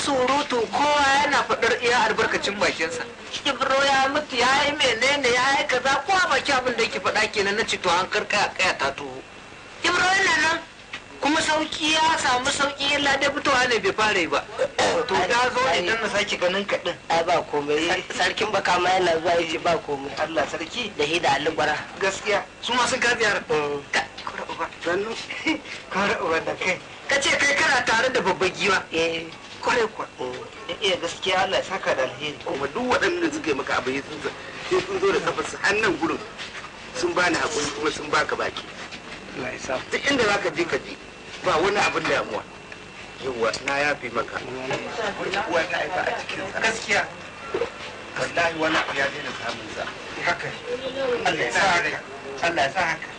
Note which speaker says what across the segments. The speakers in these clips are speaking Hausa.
Speaker 1: surutu kowa yana faɗar iya albarkacin bakinsa. Ibro ya mutu ya yi menene ya yi kaza kowa baki abin da yake faɗa kenan na ci to an karka kaya ta tuho. Ibro yana nan kuma sauki ya samu sauki illa da fitowa ne bai fara yi ba. To ta zo idan na sake ganin kaɗin.
Speaker 2: Ai ba komai sarkin baka ma yana zuwa yace ba komai.
Speaker 1: Allah sarki
Speaker 2: da hida alubara.
Speaker 1: Gaskiya su ma sun ka ziyara. Kura uba. Sannu. Kura uba da kai. Ka ce kai kana tare da babban giwa. Kwarai kuwa. Iya gaskiya Allah ya saka da alheri.
Speaker 3: Kuma duk waɗanda suka yi maka abu sun zo da kafarsu hannun gurin sun bani haƙuri kuma sun baka baki.
Speaker 1: Allah ya sa.
Speaker 3: Duk inda za ka je ka je ba wani abin damuwa. Yawwa na yafi maka. Wani uwa ta aika a cikinsa.
Speaker 1: Gaskiya.
Speaker 3: Wallahi wani abu ya daina samun sa.
Speaker 1: Haka. Allah ya sa haka. Allah ya sa haka.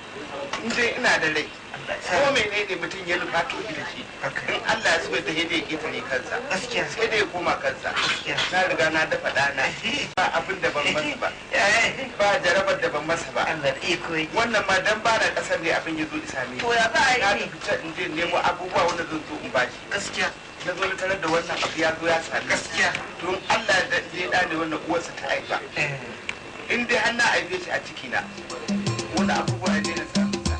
Speaker 3: In dai ina da rai. Ko menene mutum ya nufa to da shi. In Allah ya so da yadda ya ketare kansa.
Speaker 1: Gaskiya.
Speaker 3: Sai da ya koma kansa.
Speaker 1: Gaskiya.
Speaker 3: Na riga na dafa ɗana. Ba abin da ban masa ba. Ba jarabar da ban masa ba.
Speaker 1: Allah da iko yi.
Speaker 3: Wannan ma dan ba na ƙasar ne abin ya zo isa ne.
Speaker 1: To ya za a yi?
Speaker 3: Na tafi can in je nemo abubuwa wanda zan zo in bashi.
Speaker 1: Gaskiya.
Speaker 3: Na zo na tarar da wannan abu ya zo ya sami.
Speaker 1: Gaskiya.
Speaker 3: Don Allah da je ɗa ne wannan uwarsa ta haifa. In dai har na haife shi a cikina. Wani abubuwa ya daina samun sa.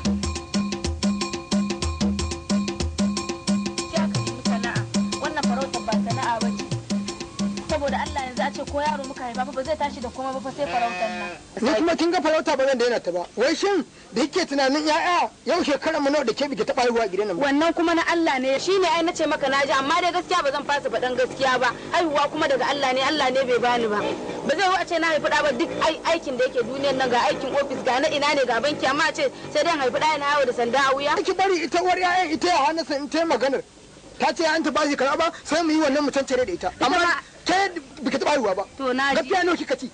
Speaker 4: Saboda Allah yanzu a ce ko yaro muka haifa ba zai tashi da kuma ba sai farautar nan.
Speaker 5: Ni kuma kin ga farauta ba zan daina ta ba. Wai shin da yake tunanin ya'ya yau shekara mu nawa da ke bige ta haihuwa a gidan nan ba.
Speaker 4: Wannan kuma na Allah ne shine ai nace maka naji amma dai gaskiya ba zan fasa faɗan gaskiya ba. Haihuwa kuma daga Allah ne bai bani ba. Ba zai a ce na haifi ɗa ba duk aikin da yake duniyar nan ga aikin ofis ga na ina ne ga banki amma a ce sai dai haifi ɗa yana yawo da sanda a wuya.
Speaker 5: Ki bari ita uwar ya'yan ita ya hana in ta maganar. Ta ce an ta ba shi kaza ba sai mu yi wannan mutan tare da ita. Amma ke bika taɓa haihuwa ba.
Speaker 4: To na ji.
Speaker 5: Gaskiya nawa kika ci?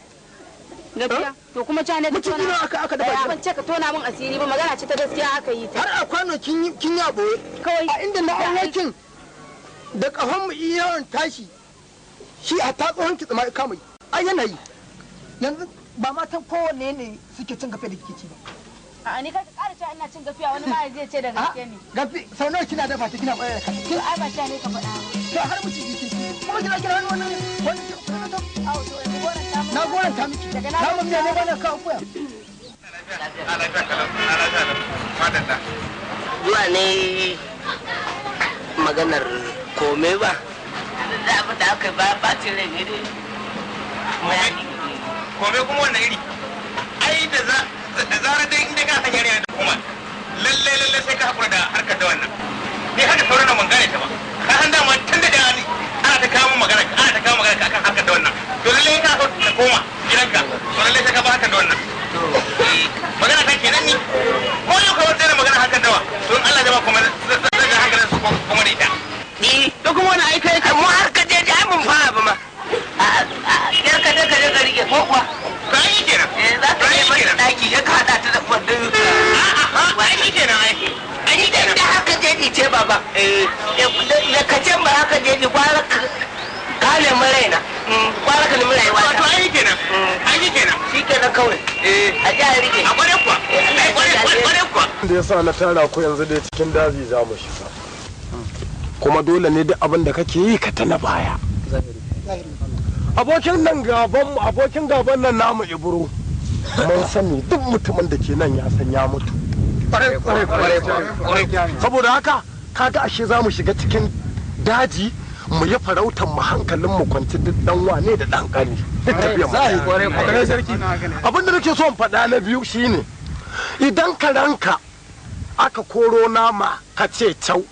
Speaker 4: Gaskiya. To kuma ca ne ka tona.
Speaker 5: Mutum aka dafa.
Speaker 4: Ban ce ka tona min asiri ba magana ce ta gaskiya aka yi ta.
Speaker 5: Har a kwano kin yi aboye.
Speaker 4: Kawai.
Speaker 5: A inda na auwakin da kafan mu yawan tashi shi a ta tsohon ki tsama kama yi. Ai yana yi. Yanzu ba matan kowanne ne suke cin gafe da kike ci ba.
Speaker 4: A ni ka ƙara cewa ina cin gafiya wani ma zai ce da gaske ne.
Speaker 5: Gafi sau nawa kina dafa ta kina bayar da kai.
Speaker 4: To ai ba sha ne ka faɗa ba.
Speaker 5: To har mu ci jikin ki. Kuma kina kira wani na goranta miki.
Speaker 4: Daga
Speaker 5: na mun ne ba na kawo koya.
Speaker 2: Zuwa ne maganar kome ba. Da abin da aka ba ɓacin rai ne dai.
Speaker 3: Kome kuma wannan iri. Ai da zarar dai inda ka san yarinya da kuma lalle sai ka hakura da harkar da wannan. Ni haka sauran nan ban gane ta ba. Ka san dama tun da jani ana ta kawo magana ka akan harkar da wannan. To lalle ka so ta koma gidanka. To lalle sai ka ba harkar da wannan. Magana ta kenan ni. Ko yau ka wata magana harkar dawa. To in Allah ya ba kuma zai ga hankalin su kuma da ita.
Speaker 2: Ni to kuma wani aika yake mu har ka je ai mun fara ba ma. Yar ka je ka rike ko kuwa.
Speaker 3: Ka yi kenan.
Speaker 2: Za ka yi mata daki ya ka hada ta da wadda.
Speaker 3: Wa yi kenan ai.
Speaker 2: Ai da haka je ni ce baba. Da ka ce ba haka je ni gwara ka nemi raina. Gwara ka nemi rayuwa.
Speaker 3: To ai kenan. Ai kenan.
Speaker 2: Shi kenan kawai. A ji a rike.
Speaker 3: A kware kuwa. Kware kuwa.
Speaker 6: Da yasa na tara ku yanzu dai cikin daji za mu shiga. Kuma dole ne duk abin da kake yi ka tana baya. Abokin gaban nan namu Ibro. Mun sani duk mutumin da ke nan ya san ya mutu. Saboda haka kaga ashe za mu shiga cikin daji mu yi farautar mu hankalin mu kwanci duk dan wane da dan kani duk tafiya mu. Abin da nake so in faɗa na biyu shine idan ka ranka aka koro nama ka ce cau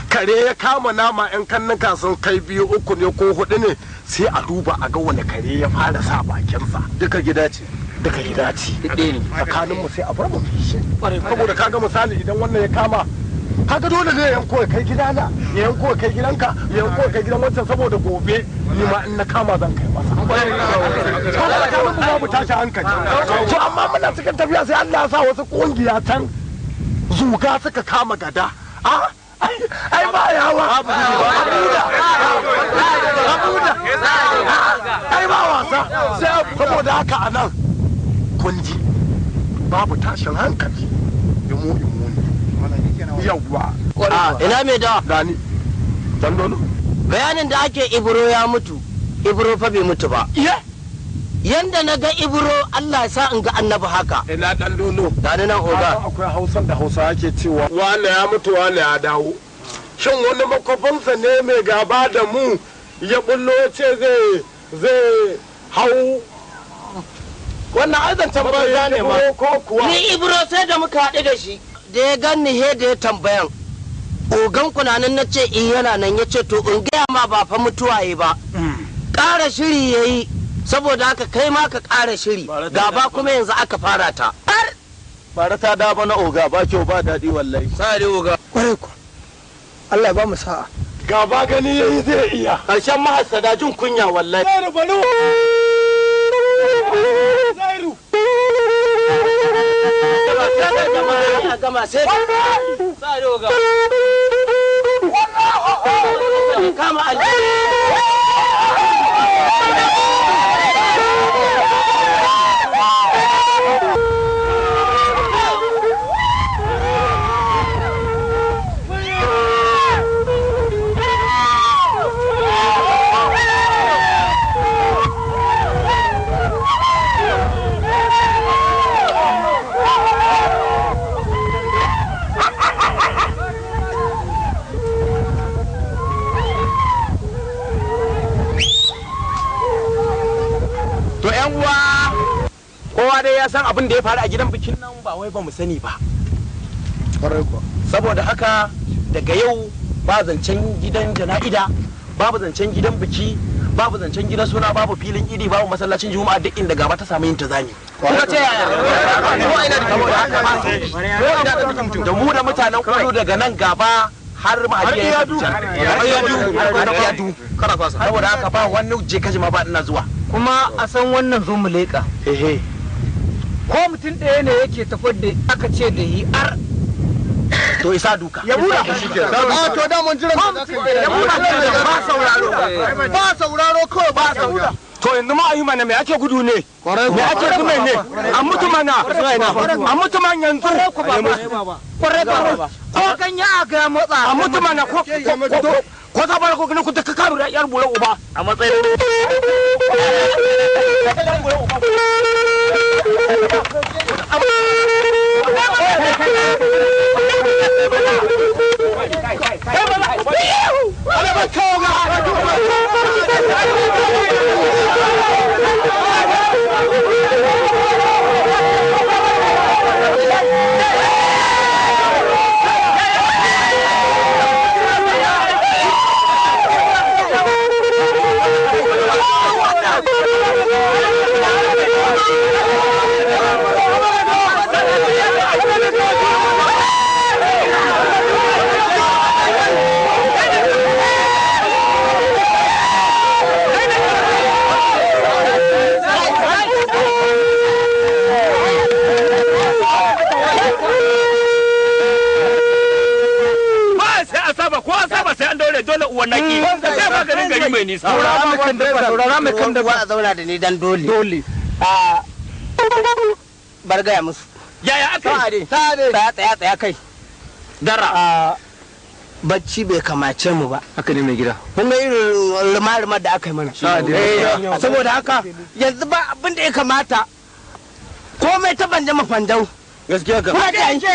Speaker 6: kare ya kama nama yan kannuka sun kai 2 3 ne ko 4 ne sai a duba a ga wani kare ya fara sa bakinsa duka gida ce tsakanin mu sai a bar mu shi saboda kaga misali idan wannan ya kama kaga dole ne yanko ya kai gidana ya yanko ya kai gidanka ya yanko ya kai gidan wancan saboda gobe ni ma in na kama zan kai masa saboda kaga mu babu tashi hankali to amma muna cikin tafiya sai Allah ya sa wasu kungiya tan zuga suka kama gada ai ba yawa abuda ai ba wasa sai saboda haka anan kunji babu tashin hankali imu ne yawwa
Speaker 2: ina mai dawa
Speaker 6: gani dan dolo
Speaker 2: bayanin da ake Ibro ya mutu, Ibro fa bai mutu ba. Yanda na ga Ibro Allah ya sa in ga annabi haka.
Speaker 6: Ina dan lolo.
Speaker 2: Gani nan oga.
Speaker 6: Akwai Hausan da Hausa ake cewa wane ya mutu wane ya dawo. Shin wani makwafinsa ne mai gaba da mu ya bullo ce zai hau wannan aizancan banza ne ma ko kuwa.
Speaker 2: Ni Ibro sai da muka haɗu da shi da ya ganni he da ya tambayan. Ogan kunanan na ce in yana nan ya ce to in gaya ma ba fa mutuwa yi ba. Ƙara shiri ya yi saboda haka kai ma ka ƙara shiri gaba kuma yanzu aka fara ta.
Speaker 6: Bara ta da na oga ba kyau ba daɗi wallahi.
Speaker 2: Sare oga.
Speaker 5: Kwarai ku. Allah ya ba mu sa'a.
Speaker 6: Gaba gani yayi zai iya.
Speaker 2: Ƙarshen mahasada jin kunya wallahi.
Speaker 6: Zairu bari. Zairu.
Speaker 2: Gama sai sare oga. Kama
Speaker 6: kowa dai ya san abin da ya faru a gidan bikin nan ba wai ba mu sani ba. Saboda haka daga yau ba zancen gidan jana'ida, babu zancen gidan biki, babu zancen gidan suna, babu filin idi, babu masallacin juma'a duk inda gaba ta samu yin ta zami. Kuma ce yaya? Saboda haka ba da mu da mutanen kudu daga nan gaba har ma ya yadu. Saboda haka ba wani je kaji ma ba ina zuwa.
Speaker 1: Kuma a san wannan zo mu leƙa. Ko mutum ɗaya ne yake tafar da aka ce da yi ar.
Speaker 6: To isa duka.
Speaker 5: Ya bura. To da mun jira da zaka yi. Ya bura ba sauraro. Ba sauraro kawai ba sauraro.
Speaker 6: To yanzu ma ayi mana me ake gudu ne? Me ake gudu ne? An mutu mana. An mutu man yanzu.
Speaker 1: Kwarai ba. Ko kan ya ga motsa.
Speaker 6: An mutu mana ko ta bar ko kina ku ta karu da yar bura uba a matsayin
Speaker 2: wannan sai ba garin gari mai nisa. Saurara mai kan da ba a zauna da ni dan dole. A bar gaya musu.
Speaker 6: Yaya aka yi?
Speaker 2: Tsaya kai.
Speaker 6: Dara.
Speaker 2: Bacci bai kamace mu ba.
Speaker 6: Haka ne mai gida.
Speaker 2: Kun ga irin rumar da aka yi mana. Saboda haka yanzu ba abin da ya kamata. Komai ta banje mafandau.
Speaker 6: Gaskiya ga.
Speaker 2: Kuma da yanke.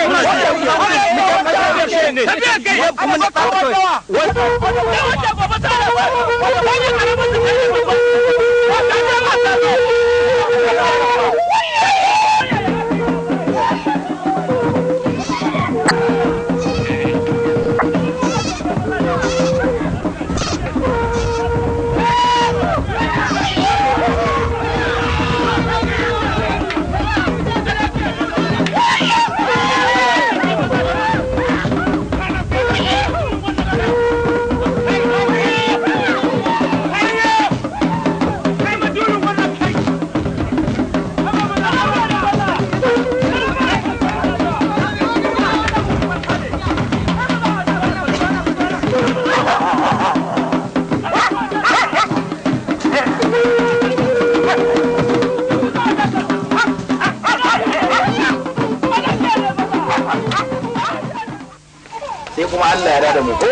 Speaker 6: Allah ya da mu ko?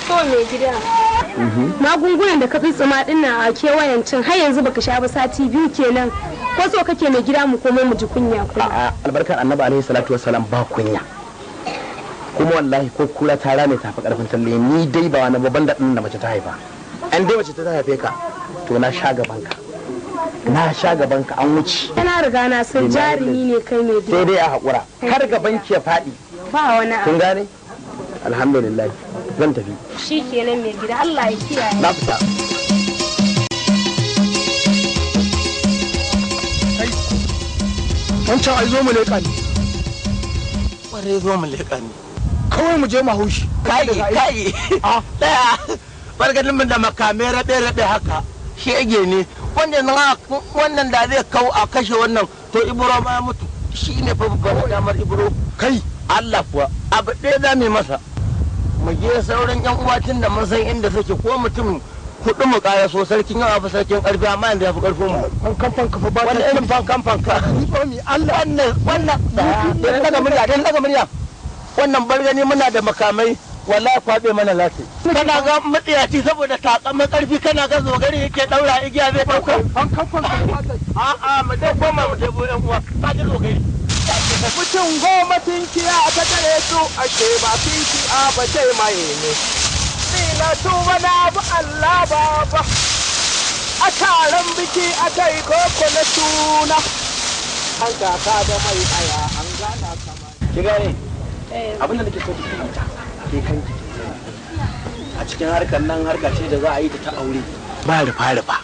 Speaker 4: To
Speaker 7: mai gida. Magungunan da ka fi tsima dinnan a kewayen cin har yanzu baka sha ba sati 2 kenan. Ko so kake mai gida mu komai mu ji kunya kuma.
Speaker 2: A'a albarkar annabi alaihi salatu wassalam ba kunya. Kuma wallahi ko kura ta rame tafi karfin talle ni dai ba wani babban daɗin da mace ta haifa. An dai mace ta haife ka to na sha gaban ka. Na sha gaban ka an wuce.
Speaker 7: Ina riga na san jarumi ne kai mai gida.
Speaker 2: Sai dai a haƙura kar gaban ki ya faɗi.
Speaker 7: Ba wani abu.
Speaker 2: Kun gane? Alhamdulillah zan tafi.
Speaker 7: Shi kenan mai gida Allah ya kiyaye.
Speaker 2: Na fita.
Speaker 6: Wancan ai zo mu leƙa ni.
Speaker 2: Ƙwarai zo mu leƙa ni.
Speaker 6: Kawai mu je mu haushi.
Speaker 2: Kai daya bargadin mun da makamai rabe haka shege ne wannan da zai kau a kashe wannan to ibro ma mutu shi ne fa babban damar ibro
Speaker 6: Kai
Speaker 2: Allah kuwa abu ɗaya za mu yi masa mu je sauran yan uwacin da mun san inda suke ko mutum hudu mu kaya so sarkin yawa fa sarkin karfi amma yanzu ya fi karfin mu
Speaker 6: fankan fa ba
Speaker 2: wannan irin fanka
Speaker 6: ni ba mi Allah
Speaker 2: wannan daga murya wannan bargani muna da makamai wallahi kwabe mana lati kana ga matsiyaci saboda takamin karfi kana ga zogari yake daura igiya zai dauka
Speaker 6: fankan
Speaker 2: a mu dai koma mu debo yan uwa ba ji zogari
Speaker 6: mutum goma tinkiya ta tare su ake ba tinkiya ba ce mai ne ina tuba na bu Allah baba a taron biki akai koko na suna an kaka da mai aya an gana kama
Speaker 2: ki gane abin da nake so ki fahimta ke kanki a cikin harkar nan harka ce da za a yi ta aure ba rufa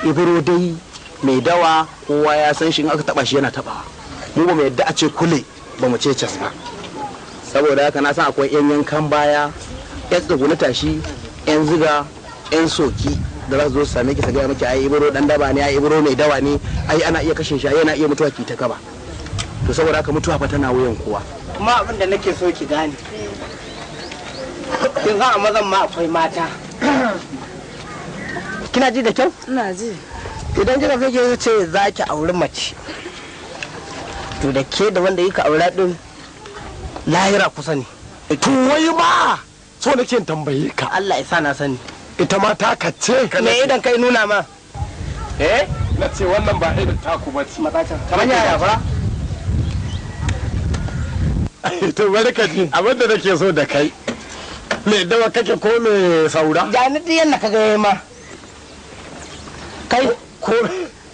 Speaker 2: ibro dai mai dawa kowa ya san shi in aka taba shi yana tabawa mu ba mu yadda a ce kule ba mu ce cas ba saboda haka na san akwai yan yankan baya yan tsuguni tashi yan ziga yan soki da za su zo su same ki su gaya miki ai ibro dan daba ne ai ibro mai dawa ne ai ana iya kashe shi ai yana iya mutuwa ki ta kaba to saboda haka mutuwa fa tana wuyan kowa
Speaker 8: kuma abin da nake so ki gane kin ga a mazan ma akwai mata
Speaker 2: kina ji da kyau
Speaker 7: Ina ji.
Speaker 2: idan kika kake ce za ki auri mace to da ke da wanda yake aura din lahira kusa ne
Speaker 6: to wai ma so nake tambaye ka
Speaker 2: Allah ya sa na sani
Speaker 6: ita ma ta kace
Speaker 2: me idan kai nuna ma
Speaker 6: na ce wannan ba irin taku ba ce
Speaker 2: kamar yaya fa
Speaker 6: to barka ji abin da nake so da kai me dawa kake ko me saura
Speaker 2: ja ni diyan ka ga ma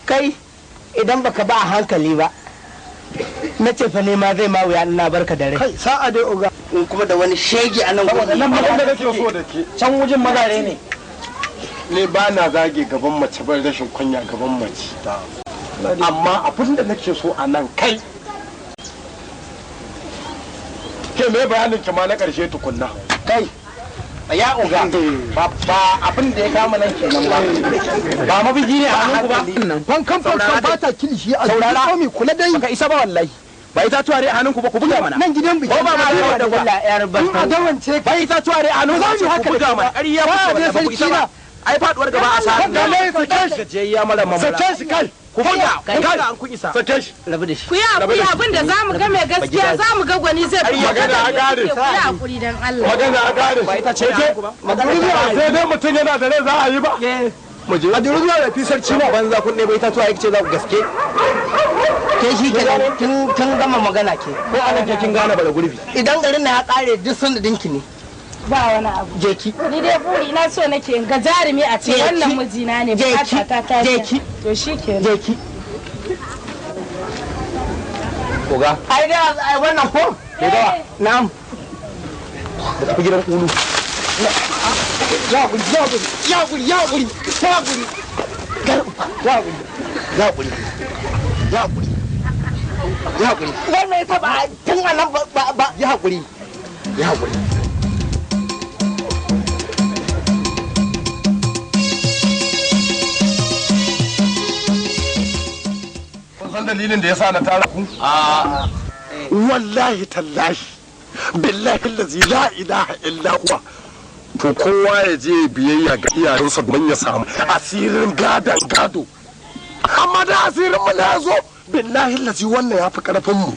Speaker 2: kai idan baka ba a hankali ba na ce fa nema zai ma wuya ina barka da rai
Speaker 6: kai sa'a dai oga
Speaker 2: in kuma da wani shege a nan gurin
Speaker 6: nan abin da nake so da ke
Speaker 2: can wujin magare ne
Speaker 6: ne ba na zage gaban mace ban rashin kunya gaban mace amma abin da nake so a nan kai ke me bayanin ki ma na karshe tukunna
Speaker 2: kai ya uga ba abin da ya kama nan kenan ba mabiji ne a hannunku ba
Speaker 5: fankan ba ta kilishi a
Speaker 2: saurara
Speaker 5: komi kula dai
Speaker 2: baka isa ba wallahi ba ita tuware a hannunku ba ku buga mana
Speaker 5: nan gidan biki
Speaker 2: ko ba ma da wallahi yar ba
Speaker 5: a dawance
Speaker 2: ba ita tuware a hannunku ba ku buga mana ƙarya ba ku isa ba ai faduwar gaba a sa gajiyayya mara mamala
Speaker 6: sake shi kai
Speaker 2: ku buga kai an kun isa
Speaker 6: sake shi
Speaker 2: rabu da shi
Speaker 4: ku yi hakuri abin da za mu ga mai gaskiya za mu ga gwani zai fi
Speaker 6: magana a gare
Speaker 4: ku yi hakuri dan Allah
Speaker 6: magana a gare
Speaker 2: ba ita ce a ba
Speaker 6: sai dai mutum yana da rai za a yi ba
Speaker 2: mu je a duru zuwa da fisar cina banza kun ne bai ta tuwa yake ce za ku gaske ke shi ke kin gama magana ke ko anan ke kin gane bara gurbi idan garin na ya kare duk sun dinki ne
Speaker 4: ba wani abu
Speaker 2: je ki
Speaker 4: ni dai buri na so nake in ga jarumi a ce wannan mijina ne bukata ta ta
Speaker 2: je ki
Speaker 4: to shikenan
Speaker 2: je ki koga ai da ai wannan ko ke dawa na'am da tafi gidan kulu ya guri wannan ta ba tun anan ba ya guri
Speaker 6: san dalilin da yasa na tara ku wallahi tallahi billahi allazi la ilaha illa huwa to kowa ya je biyayya ga iyayensa don ya samu asirin gado amma da asirin mu na zo billahi allazi wannan ya fi karfin mu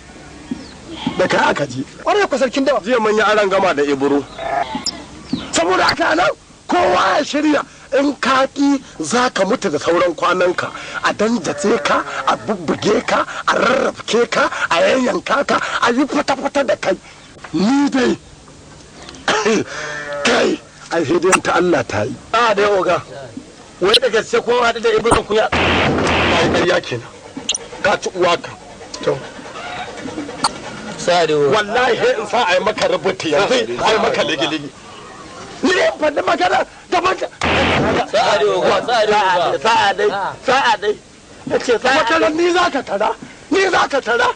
Speaker 6: da kai aka ji
Speaker 5: ƙwarai ku sarkin dawa
Speaker 6: jiya mun yi aran gama da ibro saboda haka nan kowa ya shirya in kaki za ka mutu da sauran kwananka a danjace ka a bubbuge ka a rarrafke ka a yayyanka ka a yi fata-fata da kai ni dai kai a hidiyan ta Allah ta yi a da oga wai da gaske ko haɗu da ibn kuya ba yi ƙarya kenan ka ci uwa ka to wallahi in sa a yi maka rubuta yanzu a yi maka ligi-ligi ni ne faɗi magana gaban ta sa'a dai ya ce wata nan ni za ka tara wata nan ni za ka tara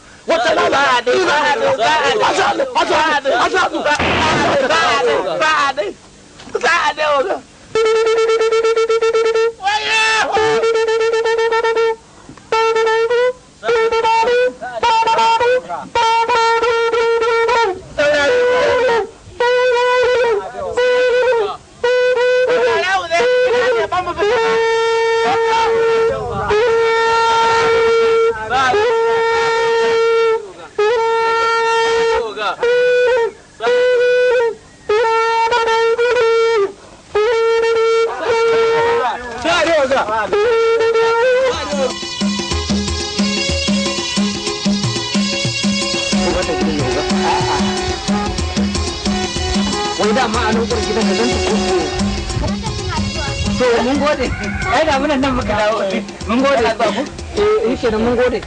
Speaker 1: mun gode ai da munan nan muka dawo mun gode yake da mun gode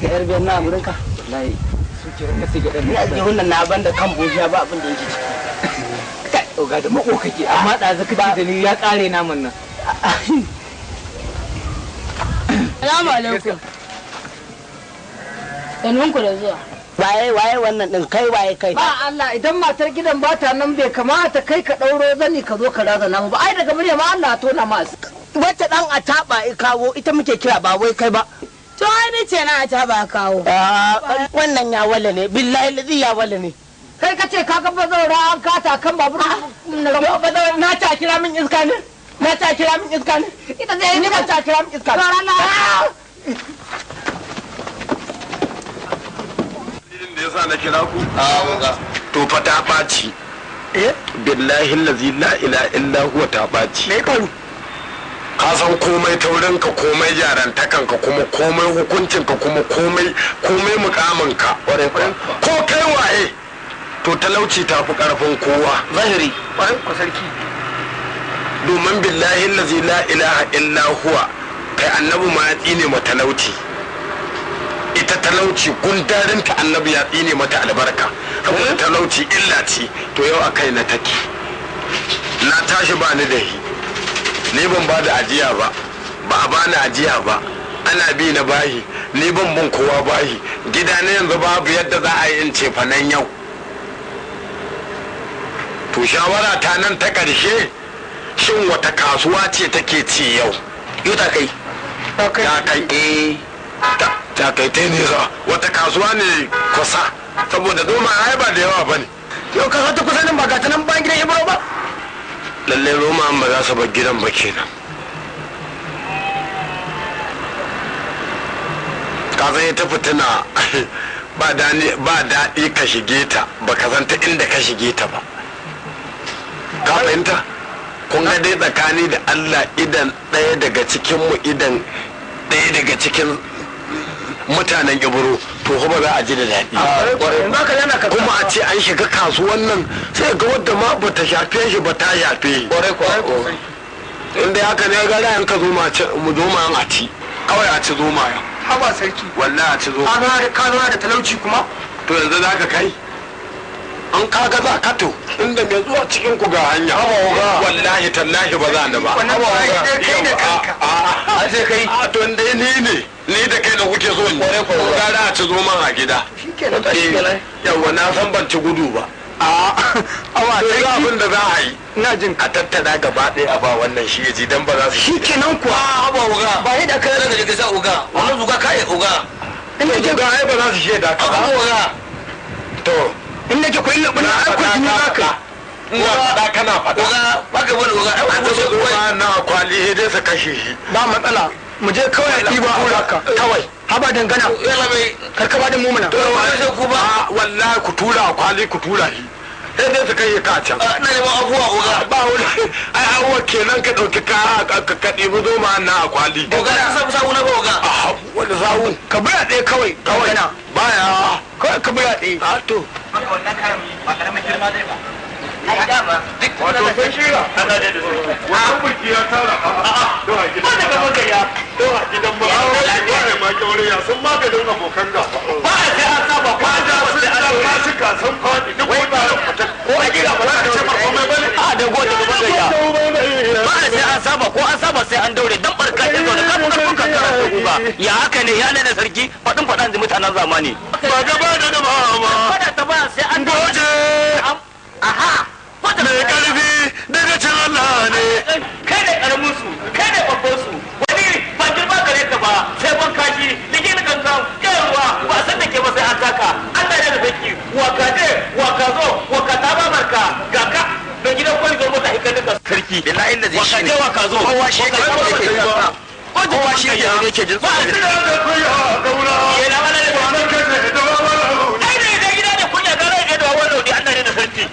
Speaker 1: yar biyan na amurka wallahi suke wannan suke dan
Speaker 2: ni a jihun nan na banda kan bojiya ba abin da yake
Speaker 1: kai oga da mako kake amma da zaka da ni ya kare namun nan
Speaker 4: Assalamu alaikum. Sanun ku da zuwa.
Speaker 2: Waye wannan din kai waye kai?
Speaker 5: Ba Allah idan matar gidan ba ta nan bai kamata kai ka ɗauro zani ka zo ka razana mu ba ai daga murya ma Allah tona masu.
Speaker 2: Wacce dan a taba kawo ita muke kira ba wai kai ba.
Speaker 4: To ai ni ce na a taba kawo.
Speaker 2: Wannan ya wala ne billahi lazi ya wala ne.
Speaker 5: Kai ka ce ka ga bazaura an kata kan babur
Speaker 2: na ta kira min iska ne. Na ta kira min iska ne.
Speaker 5: Ita zai ni ba ta kira min iska.
Speaker 6: da yasa na kira ku to fa ta ɓaci billahi allazi la ilaha illa huwa ta ɓaci me faru ka san komai taurin ka komai jarantakan ka kuma komai hukuncin ka kuma komai mukamin ka ko kai waye to talauci ta fi karfin kowa
Speaker 1: zahiri kwarai ko sarki
Speaker 6: domin billahi allazi la ilaha illa huwa kai annabi ma ya tsine ma talauci ita talauci gundarinta annabi ya tsine mata albarka saboda talauci illa ce to yau akai na take na tashi ba ni da hi ni ban ba da ajiya ba a bani ajiya ba ana bi na bahi ni ban bin kowa bahi gida ne yanzu babu yadda za a yi in ce fa nan yau to shawara ta nan ta karshe shin wata kasuwa ce take ci yau
Speaker 1: yau ta kai
Speaker 6: ta kai ta nisa wata kasuwa ne kusa saboda doma ai ba da yawa bane
Speaker 2: Yau ka ta kusa nan ba ga ta nan bayan gidan Ibro ba.
Speaker 6: lalle roma an ba za su bar gidan ba kenan ka zai ta fitina ba daɗi ka shige ta ba ka san ta inda ka shige ta ba ka fahimta kun ga dai tsakani da Allah idan ɗaya daga cikinmu idan ɗaya daga cikin mutanen Ibro to ba za a ji da daɗi kuma a ce an shiga kasuwan nan sai ga wadda ma ba ta shafe shi ba ta shafe inda haka ne ga rayan ka mu zo ma a ci kawai a ci zoma ya
Speaker 5: haba sarki
Speaker 6: wallahi a ci zoma
Speaker 5: ka zo da talauci kuma
Speaker 6: to yanzu za ka kai an kaga za ka to inda mai zuwa cikin ku ga hanya wallahi tallahi ba za ni ba
Speaker 5: kai da kanka
Speaker 6: a sai kai a to dai ni da kai da kuke so ne gara a ci zoman a gida yawa na san ban ci gudu ba
Speaker 5: awa
Speaker 6: sai abin da za a yi
Speaker 5: ina jin
Speaker 6: a tattara gaba ɗaya a ba wannan shi ya ji dan ba za su
Speaker 5: shi kenan kuwa
Speaker 1: haba uga
Speaker 5: ba yi da kai
Speaker 1: daga daga sa uga wannan uga kai uga
Speaker 6: in da ga ai ba za su shaida ka ba
Speaker 1: uga
Speaker 6: to
Speaker 5: in nake ko illa bana ai ko jini zaka
Speaker 6: ina faɗa kana faɗa
Speaker 1: uga baka bani uga ai
Speaker 6: an
Speaker 1: ko
Speaker 6: zo ba na kwali dai su kashe shi
Speaker 5: ba matsala mu je kawai a ɗiba haka kawai haba dangana
Speaker 1: yalla bai
Speaker 5: karkaba da mumuna
Speaker 6: to wai sai ku ba wallahi ku tura kwali ku tura shi sai dai su kai ka can
Speaker 3: na neman abuwa oga
Speaker 6: ba wani ai hawa kenan ka dauki ka ɗibi zoma na a kwali
Speaker 3: oga na sabu sabu na ba oga
Speaker 6: wani sawu ka biya ɗaya kawai baya kawai ka biya ɗaya a to
Speaker 3: wannan kayan ba karamin girma zai ba ai dama
Speaker 6: wato sai shira ana da wannan mulki ya tara to a gidan ba da gaya to a gidan ba ai ma kyaure ya sun maganin abokan gaba
Speaker 3: ba sai an saba ko an saba sai an
Speaker 6: ba su ka san fadi duk wani
Speaker 3: ko a gida ba za ka ce ba komai bane a da gode gaba da ya ba sai an saba ko an saba sai an daure dan barka ta zo da kafin ka karanta guga ya haka ne ya ne sarki fadin fadan mutanen zamani
Speaker 6: ba gaba da ba
Speaker 3: fada ta ba sai an
Speaker 6: goje
Speaker 3: aha
Speaker 6: mai karfi daga can Allah ne
Speaker 3: kai ne karamin su kai ne babban su wani ba girma gare ka ba sai ban kashi ligin gangan yawa ba san da ke ba sai an taka Allah ne da zaki wa ka je wa ka zo wa ka ta babarka ga ka da gidan kwai zo mota hikan da sarki billahi da zai shi wa ka zo kowa shi ke kowa shi ke jin ba sai da kuya gaura yana wala da wannan kace da wala ai ne da gida da kunya ga rai da wala da Allah ne da sarki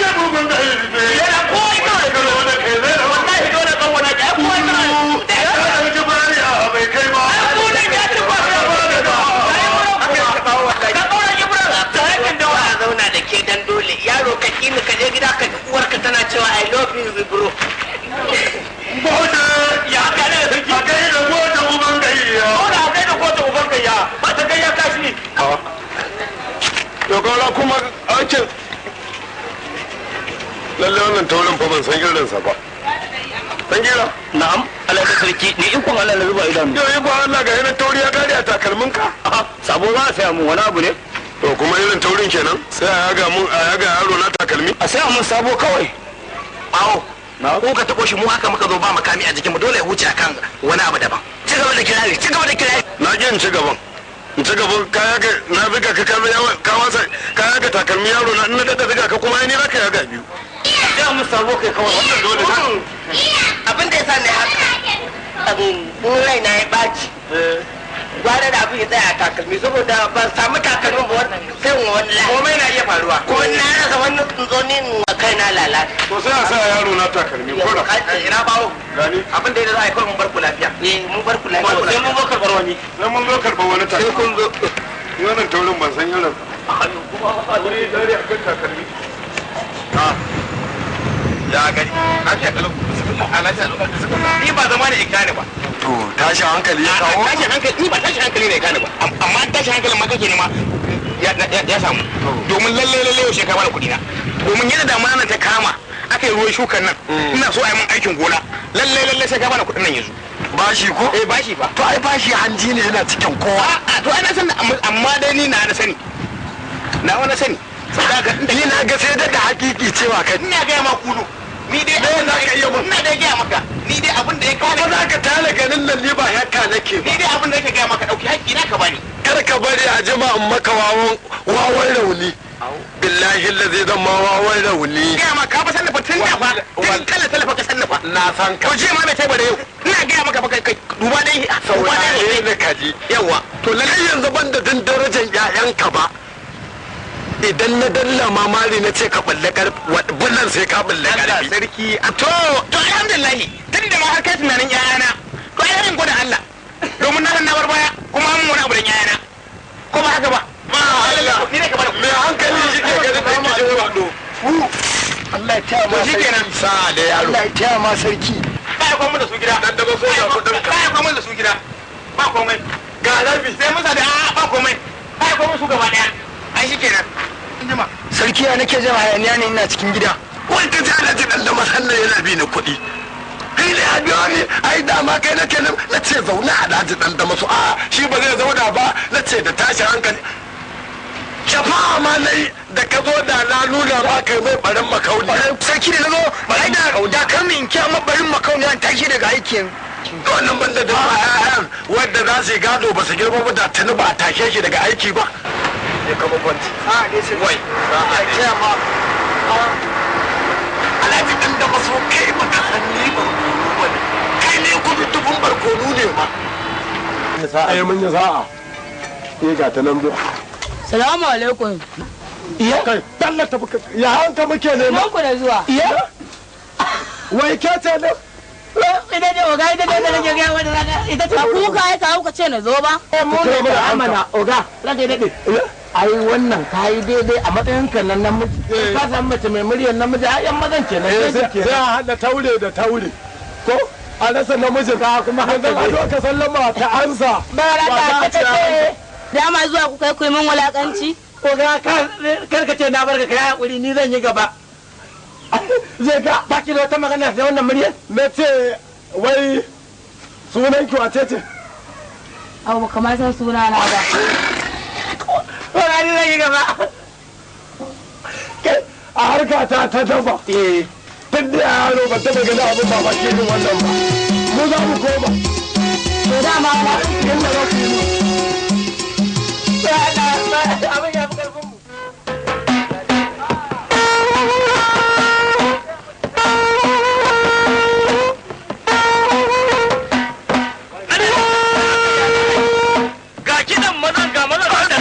Speaker 3: yana koyi kawai da wallahi dole kan wani ya koyi kawai da ya ɗauki bari a bai kai ba ai kunan ya ci ba da ka ɗaura gibran ta hakin da wa zauna da ke dan dole yaro ka kimi ka je gida ka ji uwarka tana cewa I love you bro bauta ya ka ne sarki a kai da gota uban gayya ko da kai da gota uban gayya ba ta gayya kashi
Speaker 6: to kawai kuma aikin lalle wannan taurin fa ban san irinsa ba san gira
Speaker 3: na'am Allah da sarki ni in kun Allah na zuba idanu
Speaker 6: yau in ba Allah ga yana tauri ya kare a takalmin ka
Speaker 3: sabo za a saya mun wani abu ne
Speaker 6: to kuma irin taurin kenan sai a yaga yaro na takalmi
Speaker 3: a saya mun sabo kawai awo na ko ka tabo shi mu haka muka zo ba makami a jikin mu dole ya wuce akan wani abu daban ci gaba da kirari ci gaba da kirari
Speaker 6: na ji in ci gaban kaya ga na ziga ka wasa kaya ga takalmi yaro na ina da ziga ka kuma ni raka yaga biyu
Speaker 3: ya mu sabo kai kawai wannan dole na abin da yasa ne haka abin rai na ya baci gwada da abin ya tsaya a takalmi saboda ba samu takalmin ba sai wani komai na iya faruwa kuma na rasa wannan tsuntsonin kai na lalata
Speaker 6: to sai a sa yaro na takalmi ko da
Speaker 3: ina bawo
Speaker 6: gani
Speaker 3: abin da za a yi kawai mun bar ku lafiya mun bar ku lafiya sai mun zo karbar wani
Speaker 6: sai mun zo karbar wani takalmi
Speaker 3: sai kun zo
Speaker 6: wannan taurin ban san irin wani dare a kan takalmi
Speaker 3: ya gani na ce kalau alaji ni ba zama ne in gane ba
Speaker 6: to tashi hankali ya kawo
Speaker 3: tashi hankali ni ba tashi hankali ne ya gane ba amma tashi hankali ma kake ne ma ya samu domin lalle yau shekara da kuɗi na domin yadda damuna nan ta kama aka yi ruwan shukan nan ina so a yi min aikin gona lalle sai ka bani kuɗin nan yanzu
Speaker 6: bashi ko
Speaker 3: bashi ba
Speaker 6: to ai bashi hanji ne yana cikin kowa
Speaker 3: to ai na san amma dai ni na sani na wani sani
Speaker 6: ni na ga sai da hakiki cewa kai
Speaker 3: ina ga ma kudu ni dai
Speaker 6: za ka iya mun
Speaker 3: ina dai ga maka ni dai abin da ya kawo
Speaker 6: ba za ka tale ganin nan ni ba haka nake ba
Speaker 3: ni dai abin da yake ga maka dauki haƙƙi na ka bani
Speaker 6: kar ka bari a jama'an maka wawan rauni billahi allazi zan ma wawan rauni
Speaker 3: ga maka ba sanna tun da fa tun kala fa ka sanna fa
Speaker 6: na san ka
Speaker 3: ko je ma bai tai bare yau ina ga maka ba kai duba dai
Speaker 6: saurare ne kaji
Speaker 3: yawa
Speaker 6: to lalle yanzu banda din darajar ƴaƴanka ba idan na dalla mamari na ce ka balle bulan sai ka balle karfi
Speaker 3: sarki to alhamdulillah tun da ma har kai tunanin ƴaƴana to ai ran gwada Allah domin na bar baya kuma mun wani abu da ƴaƴana ko ba haka ba Allah ni ne ka bar
Speaker 6: me hankali shi ke ga da kike wado
Speaker 5: Allah ya taya ma
Speaker 3: kenan
Speaker 6: sa da yaro
Speaker 5: Allah ya taya ma sarki
Speaker 3: kai ko mun da su gida
Speaker 6: dan da ba so da kudin ka
Speaker 3: kai ko mun da su gida ba komai
Speaker 6: ga rabi
Speaker 3: sai mun sa da ba komai kai ko mun su gaba daya ai shikenan injima
Speaker 5: sarki ya nake jin hayaniya ne ina cikin gida
Speaker 6: wanda ta alaji dan da masallan yana bi ni kuɗi kai ne ya biyo ni ai dama kai nake na ce zauna a daji dan da masu a shi ba zai zauna ba na ce da tashi hankali shafa ma nayi da ka zo da na nuna ba kai mai barin makauni
Speaker 5: sarki da nazo ai da kan min kiyama barin makauni an tashi daga aikin
Speaker 6: wannan banda da ba ƴaƴan wadda za su yi gado ba su girma ba da tuni ba a tashe shi daga aiki ba ya kama kwanci
Speaker 5: a dai sai wai ya kiya ma
Speaker 6: alhaji dan da ba so kai ba ka san ni ba wani kai ne kudu dubun barkonu ne ma ai mun yi sa'a sai ga ta nan zuwa
Speaker 2: salamu alaikum
Speaker 6: iya kai tallata buka ya hanka muke ne
Speaker 4: Mun ku da zuwa.
Speaker 6: iya wai ke ce ne
Speaker 2: ita ce oga ita ce da nake gaya wani rana ita ce
Speaker 4: Ku ka yi kawo ka ce na zo ba.
Speaker 2: mu ne da amana oga rage dade ai wannan kayi daidai a matsayin ka nan namiji ka san mace mai muryar namiji ai yan mazan kenan
Speaker 6: sai a hada taure da taure ko a rasa namijin ka kuma hanzar a zo ka sallama ta ansa
Speaker 4: Ba raka ta ce. Dama zuwa ku kai ku yi min wulakanci.
Speaker 2: oga kar ka ce na barka kai hakuri ni zan yi gaba zai ga baki da wata magana sai wannan muryar
Speaker 6: na ce wai sunan ki wace ce
Speaker 4: Abu kamar san suna na ba.
Speaker 2: oga ni zan yi gaba
Speaker 6: a harka ta daba tun da yaro ba taɓa gani abin ba baki irin wannan ba mu za mu koma
Speaker 4: To dama na
Speaker 6: inda za ku yi mu
Speaker 2: abin ya fi karfin mu
Speaker 3: ga kidan mazan ga mazan da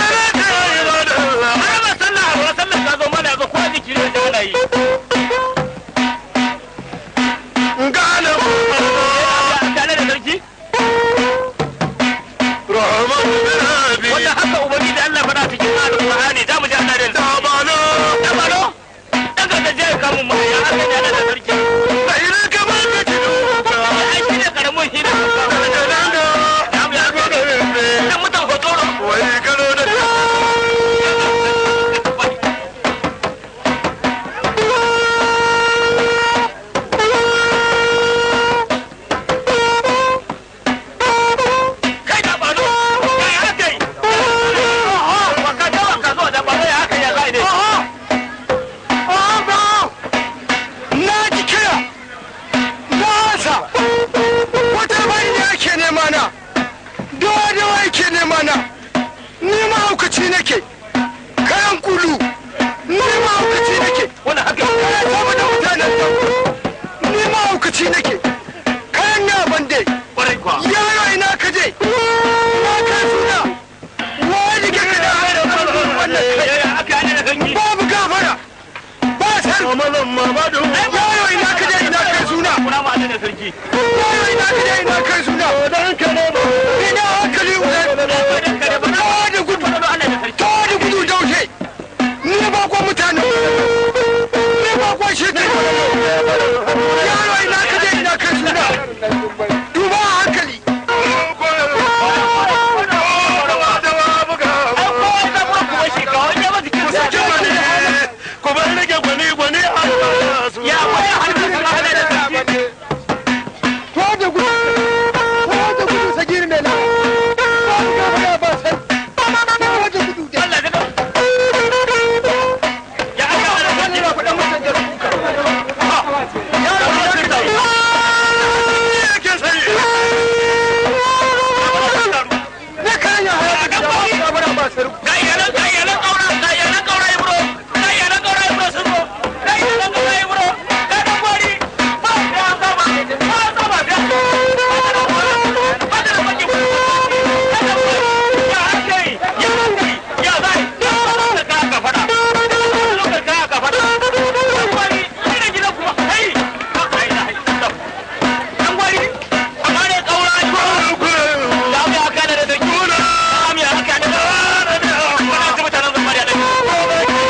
Speaker 3: ba sallah ba sallah ka zo mana ga ko zikiri da ana yi
Speaker 6: gane
Speaker 3: tare da sarki
Speaker 6: rahman rabi
Speaker 3: wanda haka ubangi da Allah fara cikin alqur'ani za mu ji Allah da
Speaker 6: tabalo
Speaker 3: tabalo daga da je kamun mu ya haka da Allah da sarki
Speaker 6: bai ne kamar ka ci duka
Speaker 3: ai shi ne karamin shi ne dan mutan hotoro
Speaker 6: wai karo da
Speaker 3: kai da balo kai haka yi waka da waka zo da balo ya haka ya zai ne
Speaker 6: na ji kira nasa wata bai ne ake nema na dodowa ake nema na ni mahaukaci nake kayan kulu ni mahaukaci nake
Speaker 3: wannan haka
Speaker 6: kayan sama da mutanen nan ni mahaukaci nake kayan na bande
Speaker 3: kwarai kwa
Speaker 6: yaro ina ka je na kai suna wani ke kada wannan kai
Speaker 3: ya haka ne da kanki
Speaker 6: babu gafara ba san yaro ina ka je ina kai suna
Speaker 3: kuna ma da sarki
Speaker 6: yaro ina ka je ina kai suna dan ka ne ba ina hankali ulan da gudu ta da gudu daushe ni ba ko mutane ni ba ko shi ke yaro ina ka je ina kai suna duba hankali ku bar rage gwani
Speaker 3: ya wani harkar da hana da sarki
Speaker 6: ko da gudu sagir mai la ba mu gafara ba sai ko da gudu da
Speaker 3: Allah ga ya aka wani sarki ba kudin mutan da kuka ya rabu da
Speaker 6: yake sai ne kan ya haya da gafara ba sai
Speaker 3: ga yaran kaura ibro ga yaran kaura ibro sun zo ga yaran kaura ibro ga da gori ba ya sama ba da baki ya kai ya zai da ka fada da ka fada wani ina gidan kuma kai kai dan gori amma ne kaura ibro da mu aka da sarki am ya aka da wannan zuba tanan zama da dai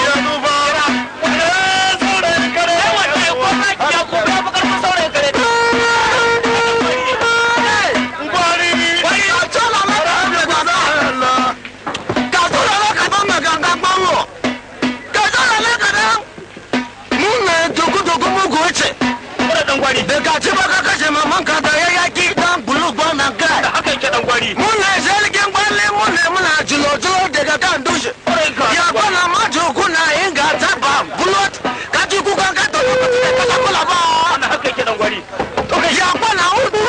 Speaker 6: daga ci baka kashe maman ka da ya yaki dan bulu bana ga
Speaker 3: haka yake dan gwari
Speaker 6: mun ne zargin gwalle mun ne muna jilo daga kan dushe ya bana ma kuna inga taba bulot ka ji kukan ka to ka ta kula ba
Speaker 3: wannan haka yake dan gwari
Speaker 6: ya bana urdu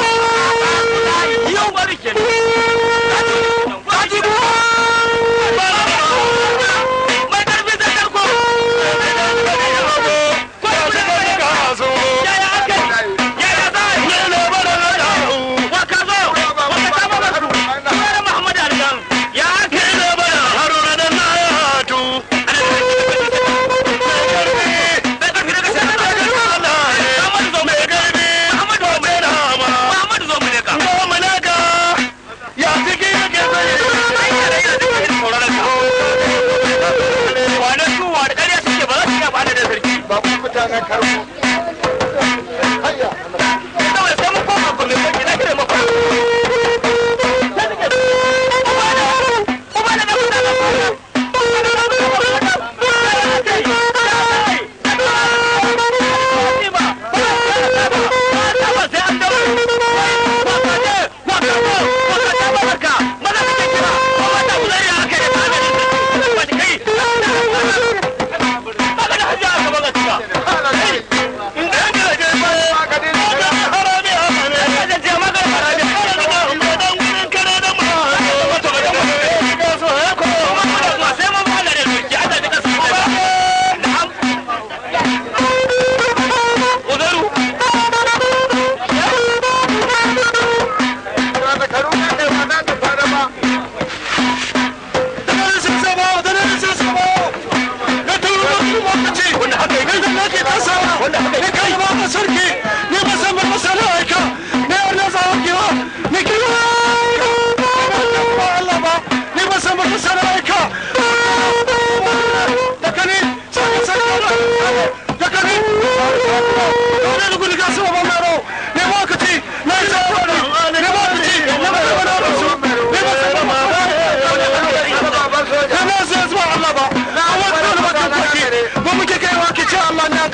Speaker 3: yau bari ke
Speaker 6: ka ji
Speaker 3: mai karfi da karko yaya aka yaya zai waka zo waka ta baba kadu Muhammad Arjan ya aka
Speaker 6: haruna da na ya tu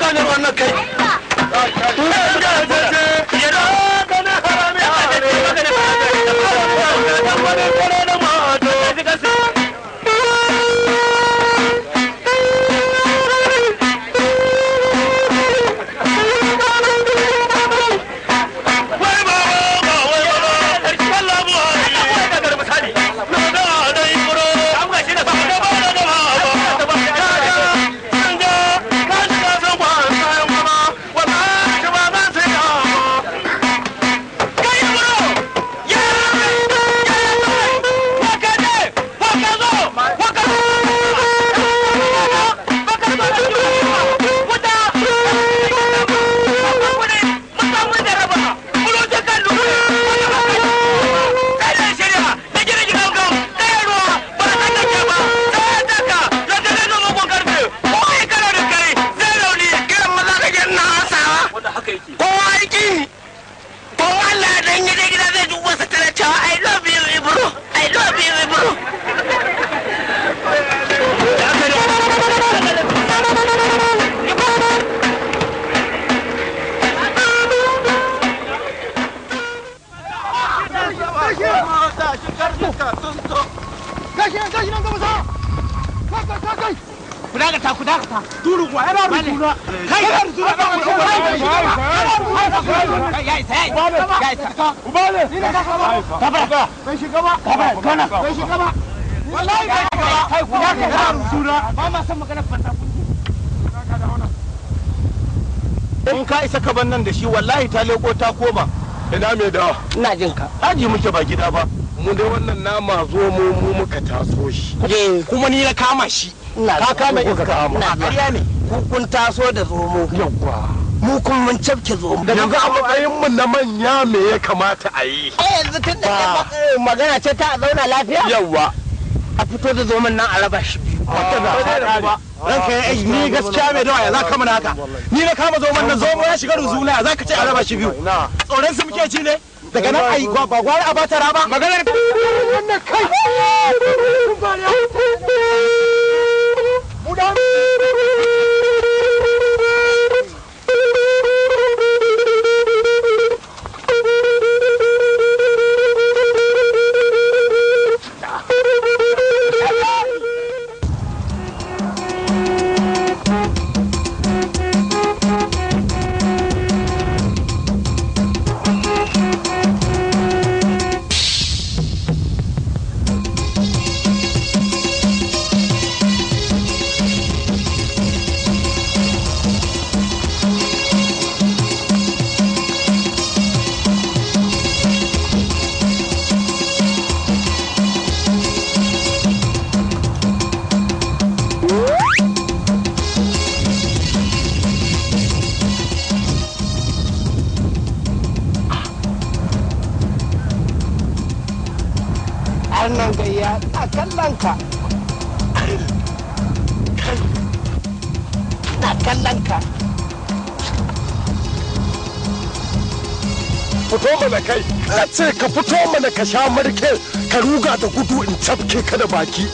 Speaker 6: gane wannan kai in ka isa ka ban nan da shi wallahi ta leko ta koma ina mai dawa
Speaker 2: ina jin ka
Speaker 6: aji muke ba gida ba mu dai wannan nama zo mu muka taso shi kuma ni na kama shi ka kama iska
Speaker 2: na ƙarya ne kun taso da zomo
Speaker 6: yawwa
Speaker 2: mu kun mun cafke zomo
Speaker 6: yanzu a matsayin mu na manya me ya kamata a yi
Speaker 2: yanzu tun da magana ce ta zauna lafiya
Speaker 6: yawwa
Speaker 2: a fito da zoman nan a raba shi
Speaker 6: ranka ya yi ni gaskiya mai dawa ya za ka mana haka ni na kama zoman nan zomo ya shiga ruzula ya za ka ce a raba shi biyu tsoron su muke ci ne daga nan ayi ba gwara a bata raba maganar wannan kai
Speaker 2: nan gayya a kallon ka na kallon ka
Speaker 6: fito mana kai ka ce ka fito mana ka sha marke ka ruga da gudu in cafke ka da baki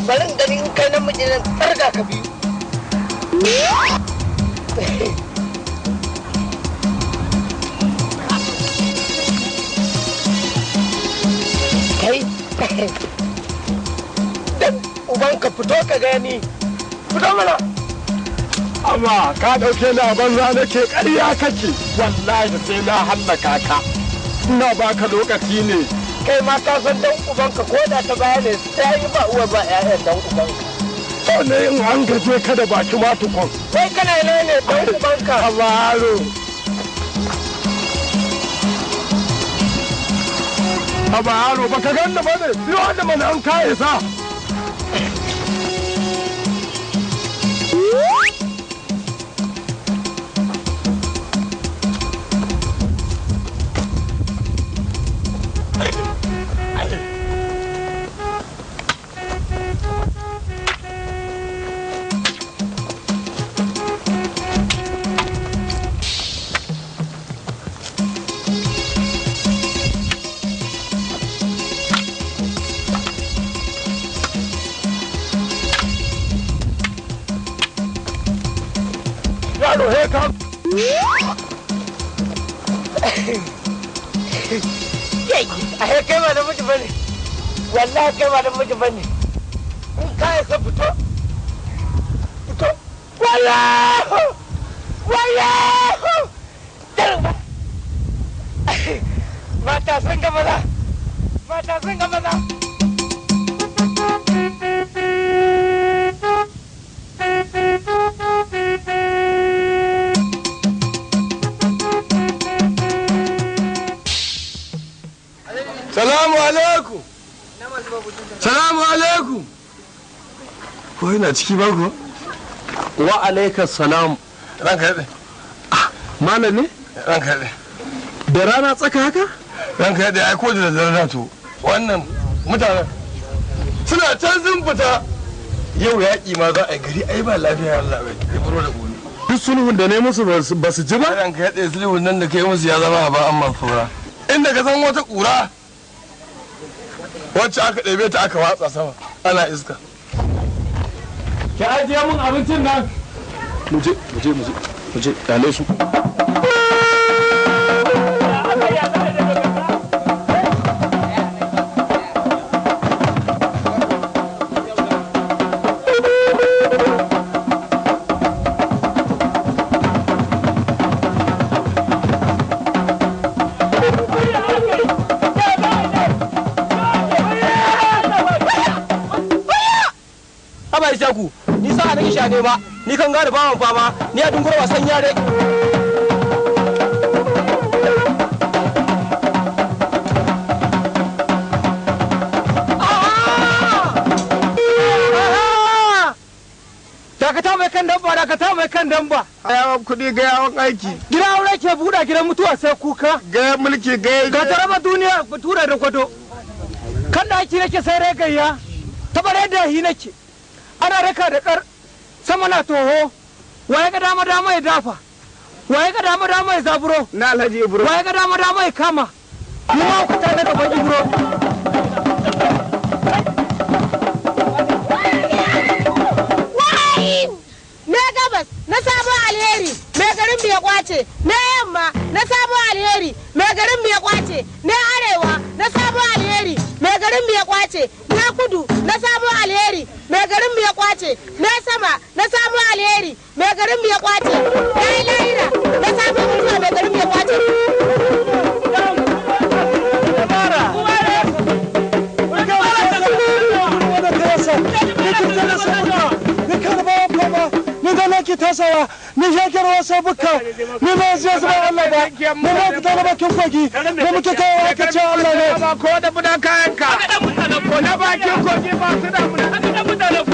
Speaker 2: bari in gani in kai namiji nan tsarga ka biyu kai dan uban ka fito ka gani fito mana
Speaker 6: amma ka dauke ni a banza nake ƙarya kake wallahi sai na hallaka ka ina baka lokaci ne
Speaker 2: kai ma ka san dan uban ka ko da ta baya ne sai yi ba uwa ba ƴaƴan dan uban ka
Speaker 6: to ne in an gaje ka da baki ma tukun
Speaker 2: kai kana ne dan uban ka
Speaker 6: abaro abaro baka ganna ba ne biyo da mana an kai sa ya kawo
Speaker 2: a kai ba da miji bane wallahi kai ba da miji bane in kai ka fito wallahu mata sun ga maza
Speaker 6: Salamu alaikum. Ko yana ciki ba ko?
Speaker 2: wa alaikas salam.
Speaker 6: Ranka yade.
Speaker 2: Malam ne?
Speaker 6: Ranka yade.
Speaker 2: Da rana tsaka haka?
Speaker 6: Ranka yade ai ko da dare to. Wannan mutanen suna can sun fita. Yau yaƙi ma za a yi gari ai ba lafiya Allah bai. Ya furo da gobe.
Speaker 2: Duk sulhun da ne musu ba su ji ba?
Speaker 6: Ranka yade sulhun nan da kai musu ya zama ba an mansura. Inda ka san wata ƙura wacce aka ɗebe ta aka watsa sama ana iska.
Speaker 2: Ki ajiye mun abincin nan. Muje, kyale su. Ku ni sa na isha ne ba ni kan gane bawan fama ni a dungura wasan yare dakata mai kan damba
Speaker 6: yawon kuɗi ga yawon aiki
Speaker 2: gidan aure ke buɗa gidan mutuwa sai kuka
Speaker 6: ga mulki ga
Speaker 2: taraba duniya batura da kwado kan da aiki nake sai regayya tabare da hi nake ana raka da kar sama na toho waye ga dama ya dafa waye ga dama ya zaburo
Speaker 6: na alhaji ibro
Speaker 2: waye ga dama ya kama ni ma ku tare da ban ibro
Speaker 7: na gabas na sabon alheri mai garin biya kwace na yamma na sabon alheri mai garin biya kwace na arewa na sabon alheri mai garin biya kwace na kudu na sabon alheri mai garin biya kwace na sama na sabon alheri mai garin biya kwace na lahira na sabon mutuwa mai garin biya kwace
Speaker 2: ni da nake tasawa ni shakar wasa buka ni ma zai zuba Allah ba ni ma fita na bakin kogi ni muke kawo ka ce Allah ne
Speaker 3: ko da budan kayan ka ko na bakin kogi ba su da mutane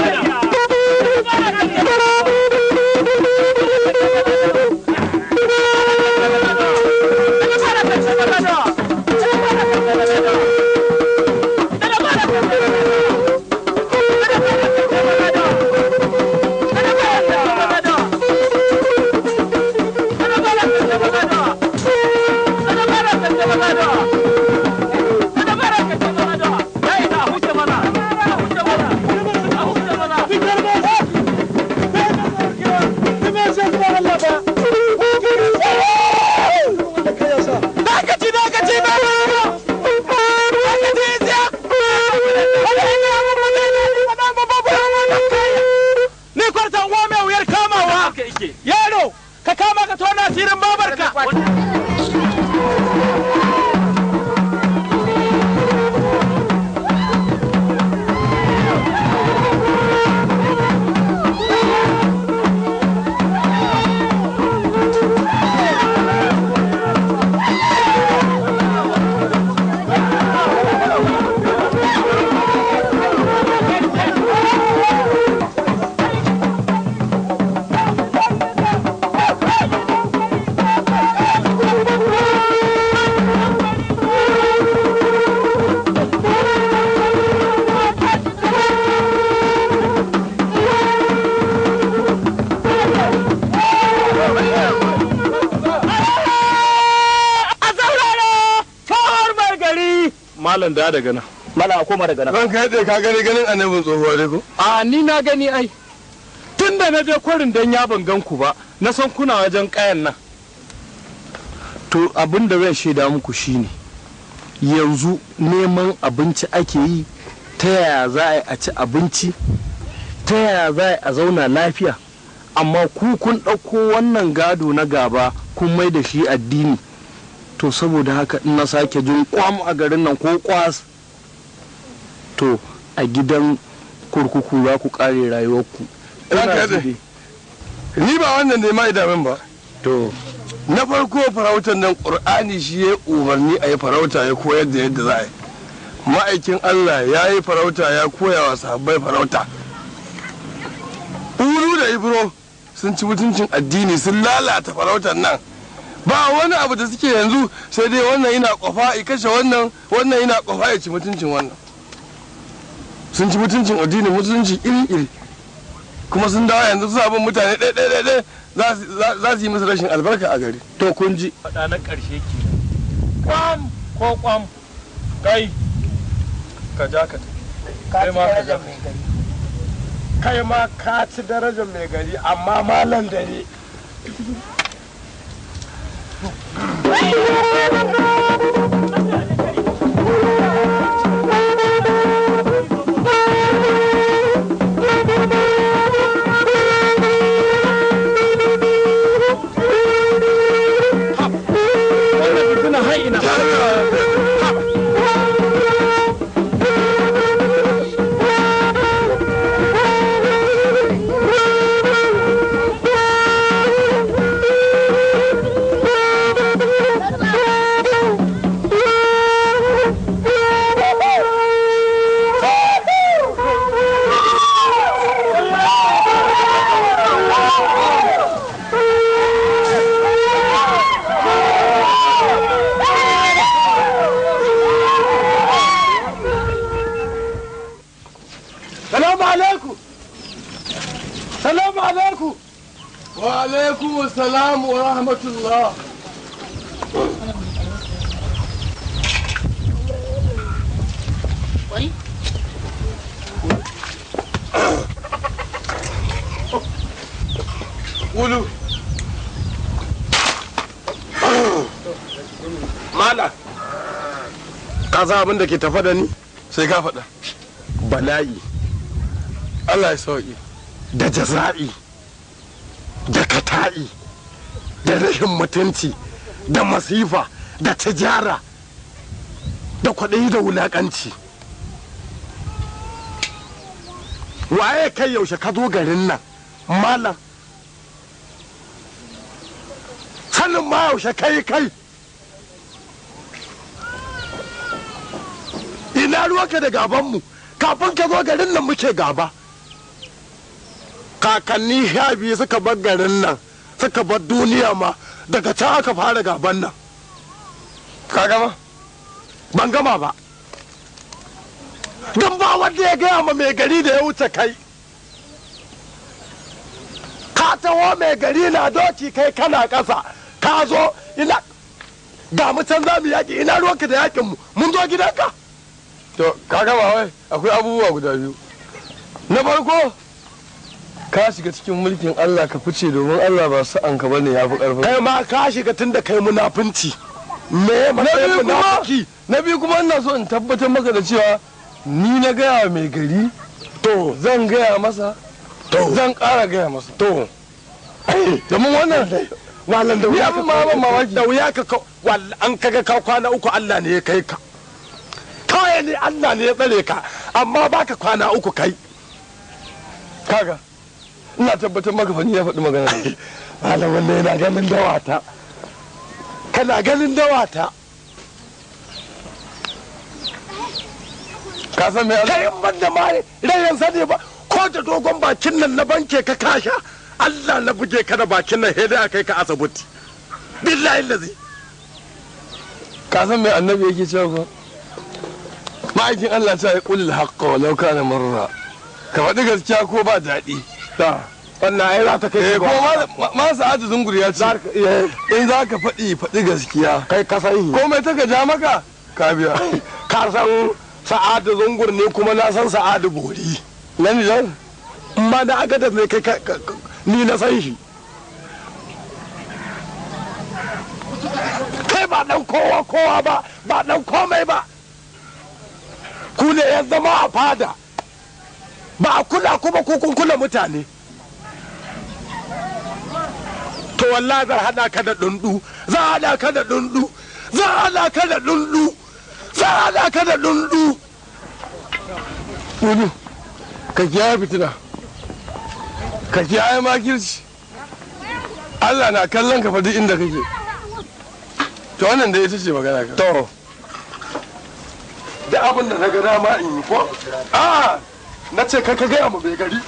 Speaker 2: yaro ka kama ka tona asirin babarka
Speaker 6: malam da daga nan
Speaker 2: mala koma daga nan
Speaker 6: ranka yadda ka gani ganin annabin tsohuwa dai ko
Speaker 2: a ni na gani ai tun
Speaker 6: tun da na je kwarin dan ya ban gan ku ba na san kuna wajen kayan nan. To abin da zan shaida muku shine yanzu neman abinci ake yi, ta yaya za a ci abinci, ta yaya za a zauna lafiya, amma ku kun ɗauko wannan gado na gaba kun mai da shi addini. To saboda haka in na sake jin kwam a garin nan ko kwas, to a gidan kurkuku za ku kare rayuwarku.
Speaker 9: Ni ba wannan ne ma idamin ba.
Speaker 6: To
Speaker 9: na farko farautar nan ƙur'ani shi ya umarni a yi farauta ya koyar da yadda za a yi. Ma'aikin Allah ya yi farauta ya koya wa sahabbai farauta. Uru da Ibro sun ci mutuncin addini sun lalata farautar nan. Ba wani abu da suke yanzu sai dai wannan yana kwafa ya kashe wannan, wannan yana kwafa ya ci mutuncin wannan. Sun ci mutuncin addini mutunci iri-iri. Kuma sun dawo yanzu suna bin mutane ɗaya za su yi musu rashin albarka a gari.
Speaker 6: to kun ji faɗa na ƙarshe ke kwam ko kwam kai ka ja ka kai ma ka ja kai ma ka ci darajar mai gari amma malam dare.
Speaker 9: Wa salam wa rahmatullah. Ulu.
Speaker 6: Mala, ka san abin da ke tafa da ni?
Speaker 9: Sai ka faɗa.
Speaker 6: Bala'i.
Speaker 9: Allah ya sauki.
Speaker 6: Da jaza'i. Da kata'i. Da rashin mutunci. Da masifa. Da tijara. Da kwaɗayi da wulaƙanci. Waye kai yaushe ka zo garin nan? Malam. Sanin ma yaushe kai. Ina ruwanka da gabanmu, kafin ka zo garin nan muke gaba. Kakanni 12 suka bar garin nan, suka bar duniya ma, daga can aka fara gaban nan.
Speaker 9: Ka gama?
Speaker 6: Ban gama ba. Don ba wanda ya gaya ma mai gari da ya wuce kai. Ka taho mai gari na doki kai kana ƙasa, ka zo ina ga mu can za mu yaƙi, ina ruwanka da yaƙinmu, mun zo gidanka.
Speaker 9: To, ka gama wai akwai abubuwa guda biyu. Na farko, ka shiga cikin mulkin Allah ka fice domin Allah ba su an ka bane ya fi ƙarfin.
Speaker 6: Kai ma ka shiga tun da kai munafunci. Me matsayin munafiki?
Speaker 9: Na biyu kuma ina so in tabbatar maka da cewa ni na gaya mai gari, to zan gaya masa, to zan ƙara gaya masa.
Speaker 6: To,
Speaker 9: domin wannan
Speaker 6: wallan da wuya ka
Speaker 9: mamaki.
Speaker 6: da wuya ka an kaga ka kwana uku Allah ne ya kai ka. Kawai ne Allah ne ya tsare ka, amma baka kwana uku kai.
Speaker 9: Kaga, ina tabbatar maka fa ni ya faɗi magana.
Speaker 6: Malam wannan yana ganin dawata. Kana ganin dawata.
Speaker 9: Ka san me
Speaker 6: Kai in ban da ma rayan sani ba, ko da dogon bakin nan na banke ka kasha, Allah na buge ka da bakin nan sai dai a kai ka asibiti. Billahi lazi.
Speaker 9: Ka san me annabi yake cewa ko? Ma'aikin Allah ta yi kulil haqqa walau kana marra. Ka faɗi gaskiya ko ba daɗi.
Speaker 6: Ta wannan ai za ta kai
Speaker 9: Ko ma sa'adu zunguri ya ce in za ka faɗi gaskiya.
Speaker 6: kai ka sani.
Speaker 9: Komai ta ka ja maka ka biya.
Speaker 6: Ka san Sa'adu zungur ne kuma na san Sa'adu bori.
Speaker 9: Na Nijar?
Speaker 6: ma na agadas ne kai ni na san shi kai ba dan kowa ba dan komai ba ku ne ya zama a fada ba a kula kuma ku kun kula mutane to wallahi zan hada ka da dundu zan hada ka da dundu zan hada ka da dundu zan hada ka da dundu wani ka kiyaye fitina ka kiyaye makirci Allah na kallon ka faɗi inda kake to wannan da ita ce magana ka to da abin da na ga dama in yi ko a na ce ka gaya mu bai gari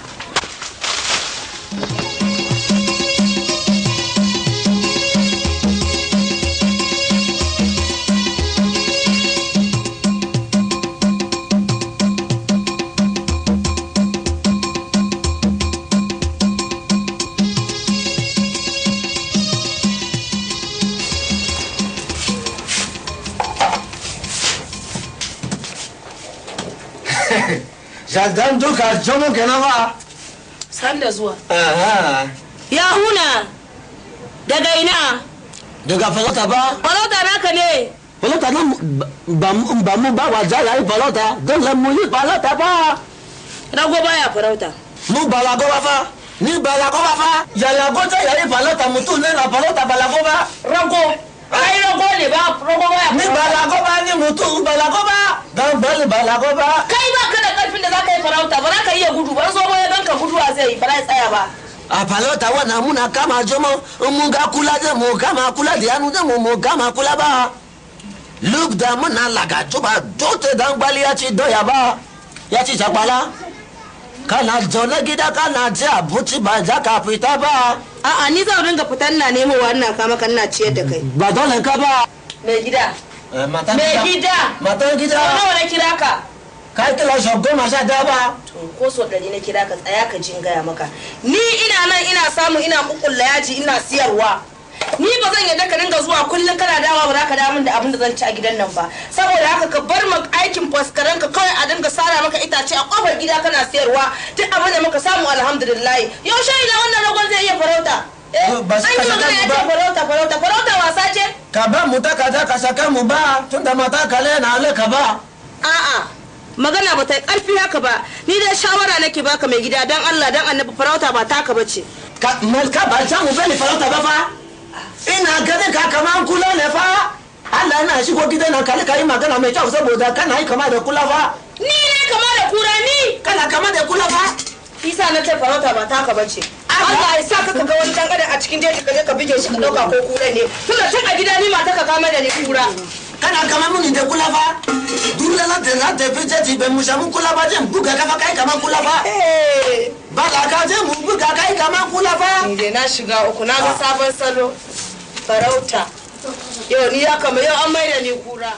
Speaker 2: Shazdan duka jomo kenan ba.
Speaker 7: San da zuwa. Ya huna. Daga ina?
Speaker 2: Daga falota ba.
Speaker 7: Falota naka ne.
Speaker 2: Falota nan ba mu ba wa jala yi falota. Dole mu yi falota ba.
Speaker 7: Rago baya farauta.
Speaker 2: Mu balago ba fa. Ni balago ba fa. Yaya gota yayi falota mutum ne na falota balago ba.
Speaker 7: Rago. Ai rago ne ba. Rago baya.
Speaker 2: Ni balago ba ni mutum balago ba. Dan bali balago ba.
Speaker 7: Kai ba ka da karfin da za ka yi farauta ba za ka iya gudu ba zo ba ya ganka guduwa zai yi ba za tsaya ba.
Speaker 2: A falauta wannan muna kama jomo in mun ga kula da mu kama kula da yanu da mu kama kula ba. Look da muna laga juba dote dan gbali ya ci doya ba ya ci shakwala. Kana zaune gida kana ci abuci ba za ka fita ba.
Speaker 7: A'a ni zan ringa fitan na nemo wannan kama kan na ciyar da kai.
Speaker 2: Ba dole ka ba.
Speaker 7: Mai gida. Mai gida.
Speaker 2: Matan gida.
Speaker 7: Nawa na kira ka?
Speaker 2: Kai kila shop 11 ba.
Speaker 7: To ko so 100 na kira ka tsaya ka jin gaya maka. Ni ina nan ina samu ina kukulla yaji ina siyarwa. Ni ba zan yadda ka dinga zuwa kullum kana dawa ba za ka dawo min da abin da zan ci a gidan nan ba. Saboda haka ka bar mu aikin faskaran ka kawai a dinga sara maka itace a kofar gida kana siyarwa. Duk abin da muka samu alhamdulillah. Yaushe ina wannan ragon zai iya farauta?
Speaker 2: Ba shi ka saka mu ba.
Speaker 7: Farauta wasa ce?
Speaker 2: Ka ba mu takarda ka saka mu ba tunda mata kale na ale ka ba.
Speaker 7: A'a. Magana ba ta yi ƙarfi haka ba, ni dai shawara nake baka mai gida don Allah don annabi farauta ba taka ba ce.
Speaker 2: Ka ba can mu bane farauta ba fa? Ina ganin ka kama kula ne fa? Allah yana shigo gidan nan kali kai magana mai kyau saboda kana yi kama da kula fa.
Speaker 7: Ni ne kama da kura ni?
Speaker 2: Kana kama da kula fa?
Speaker 7: Isa na ce farauta ba taka ba ce. Allah ya sa ka ga wani dan adam a cikin jeji ka je ka bige shi ka dauka ko kura ne. Tunda tun a gida ni mata ka kama da ni kura.
Speaker 2: Kana kama muni da kula fa? Dole na ta fice ti be musha mun kula ba je buga kafa kai kama kula fa? Ba la ka je mu buga kai kama kula fa?
Speaker 7: Ni dai na shiga uku na ga sabon salo. Farauta. Yau ni ya kama yau an maida ni kura.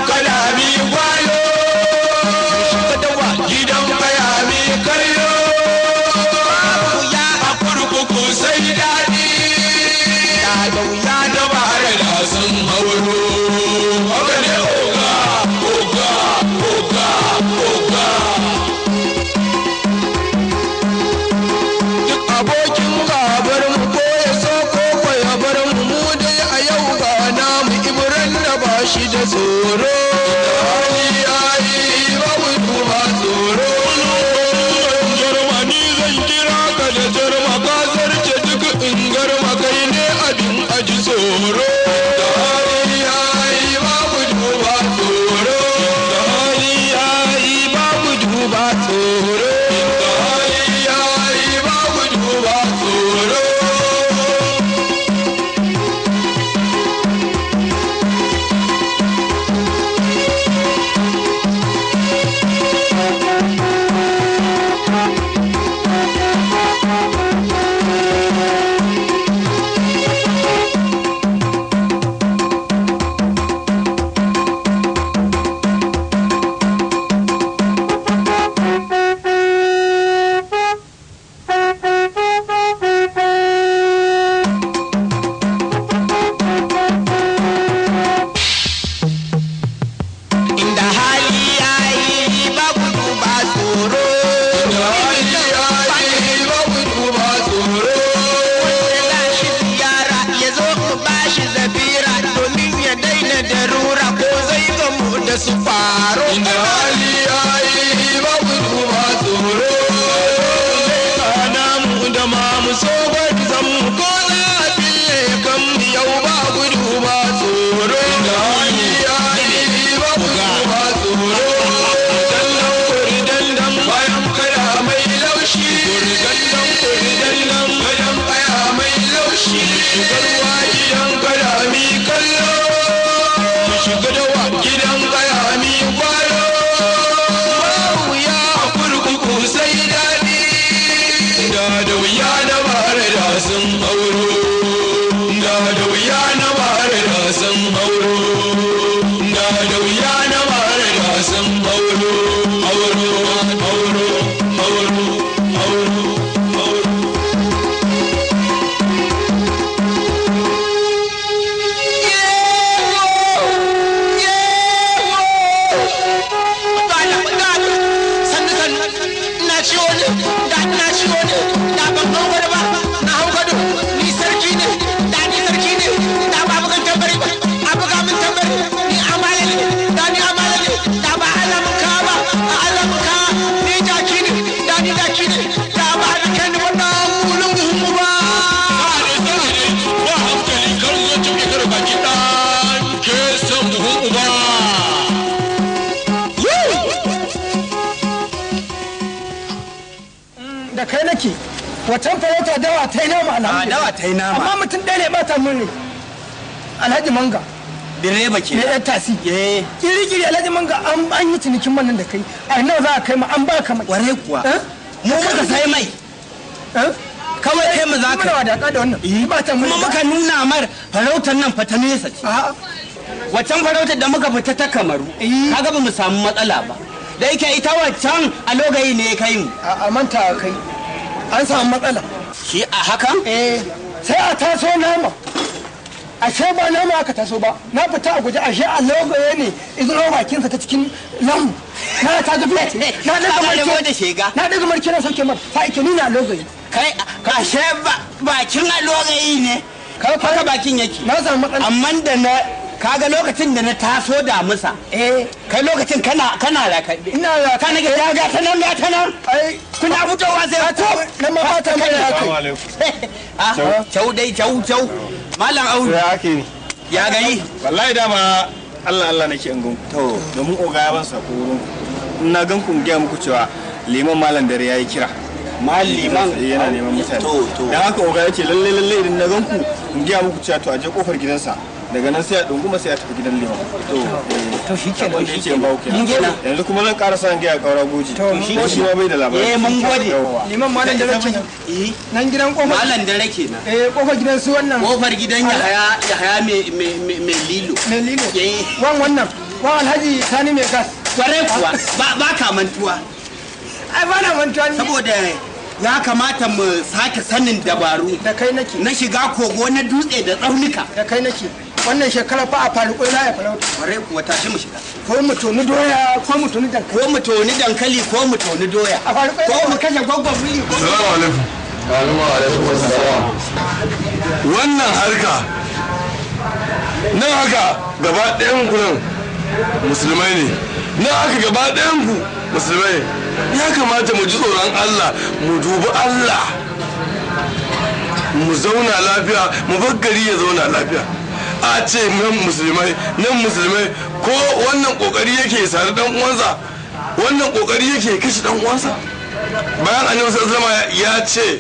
Speaker 10: Kala
Speaker 9: tsoro hali yayi babu duba tsoro jarma ni zan kira ka da jarma ka zarce duk in garma kai ne abin aji tsoro hali yayi babu duba tsoro hali yayi babu duba tsoro hali yayi babu duba tsoro
Speaker 5: da kai nake wacan farauta dawa ta yi nama alhamdulillah
Speaker 8: dawa ta yi nama
Speaker 5: amma mutum ɗaya ne ba ta mun alhaji manga
Speaker 8: direba ke
Speaker 5: ne ɗan tasi kiri alhaji manga an yi cinikin man nan da kai a nawa za a kai ma an ba ka mai
Speaker 8: ware kuwa mu muka sai mai kawai kai mu za ka
Speaker 5: da wannan ba ta mun
Speaker 8: kuma muka nuna mar farautar nan fa ta nesa ce wacan farautar da muka fita ta Kamaru kaga ba mu samu matsala ba da yake ita waccan a logayi ne kai mu
Speaker 5: a manta kai an samu matsala
Speaker 8: shi a hakan
Speaker 5: sai a taso nama ashe ba nama aka taso ba na fita a guje ashe a logaye ne idan bakinsa ta cikin lamu na ta gafi na daga marke na sauke mar ta ike nuna a logaye
Speaker 8: kai ashe bakin a logayi ne haka bakin yake
Speaker 5: na samu matsala
Speaker 8: amma da na kaga lokacin da na taso da musa kai lokacin kana rakaɗe
Speaker 5: ina rakaɗe
Speaker 8: kana ga ta nan ga ta nan kuna fitowa sai to
Speaker 5: na ma fata mai
Speaker 8: haka chau dai chau malam audu
Speaker 10: ya ake ni
Speaker 8: ya gari
Speaker 10: wallahi dama Allah nake in gunku to domin oga ya ban sako wurin na gan ku ga muku cewa liman malam dare yayi kira
Speaker 8: liman
Speaker 10: yana neman mutane dan haka oga yace lalle idan na gan ku in ga muku cewa to aje kofar gidansa daga nan sai a dunguma sai a tafi gidan liman
Speaker 8: to shi ke
Speaker 10: wanda yake ba ku yanzu kuma zan ƙara san ga kaura goji to shi ma bai da labari
Speaker 8: mun gode
Speaker 5: liman malam da rake nan gidan kofar
Speaker 8: malam da rake na
Speaker 5: kofar gidan su wannan
Speaker 8: kofar gidan Yahaya me lilo
Speaker 5: wannan alhaji sani mai gas
Speaker 8: kware kuwa ba ka mantuwa
Speaker 5: ai ba na mantuwa
Speaker 8: saboda ya kamata mu sake sanin dabaru
Speaker 5: da kai nake
Speaker 8: na shiga kogo na dutse da tsaunuka
Speaker 5: da kai nake wannan shekara fa a faru na ya farauta
Speaker 8: kware kuwa tashi mu shiga
Speaker 5: ko mu toni doya ko mu toni dankali
Speaker 8: ko mu toni dankali ko mu toni doya
Speaker 5: a faru
Speaker 8: ko mu kashe gwaggon biri ko
Speaker 9: salamu alaikum assalam wannan harka nan haka gaba ɗayan kunan musulmai ne na aka gaba ɗayan ku musulmai ya kamata mu ji tsoron Allah mu dubi Allah mu zauna lafiya mu bar gari ya zauna lafiya a ce nan musulmai ko wannan kokari yake sare dan uwansa wannan kokari yake kashe dan uwansa bayan annabi sallallahu alaihi ya ce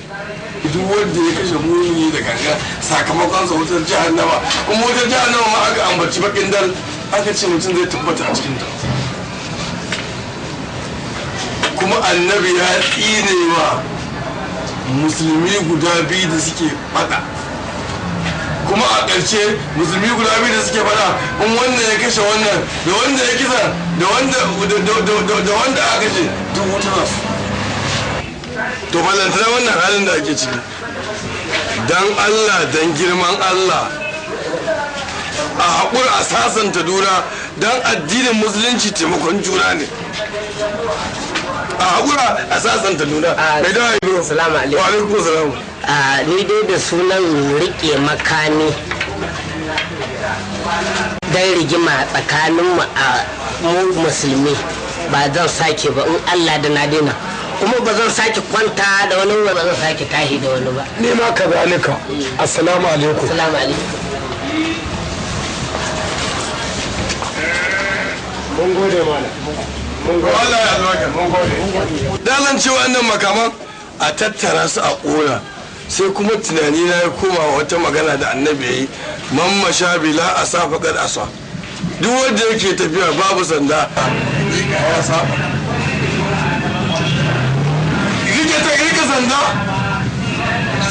Speaker 9: duk wanda ya kashe mumini da ganga sakamakon sa wutar jahannama kuma wutar jahannama ma aka ambaci bakin dal aka ce mutum zai tabbata a cikin ta kuma annabi ya tsine wa musulmi guda biyu da suke fada kuma a ƙarshe musulmi guda biyu da suke fada in wanda ya kashe wannan da wanda ya kisa da wanda aka kashe duk wuta za su to balantana wannan halin da ake ciki dan Allah dan girman Allah a haƙura a sasanta juna dan addinin musulunci taimakon juna ne a haƙura a sasanta juna mai dawa ibro
Speaker 2: salamu alaikum
Speaker 9: wa alaikum salam
Speaker 2: ni dai da sunan rike makami dan rigima tsakaninmu a mu musulmi ba zan sake ba in Allah da na daina kuma ba zan sake kwanta da wani ba zan sake tashi da wani ba
Speaker 6: ni ma ka zalika assalamu alaikum
Speaker 2: assalamu alaikum
Speaker 6: mun gode malam mun gode
Speaker 9: Allah ya albarka mun gode dalan cewa wannan makaman a tattara su a ƙona sai kuma tunani na ya koma wata magana da annabi ya yi man mashabila a sa faƙar asa duk wanda yake tafiya babu sanda ya saba rike sanda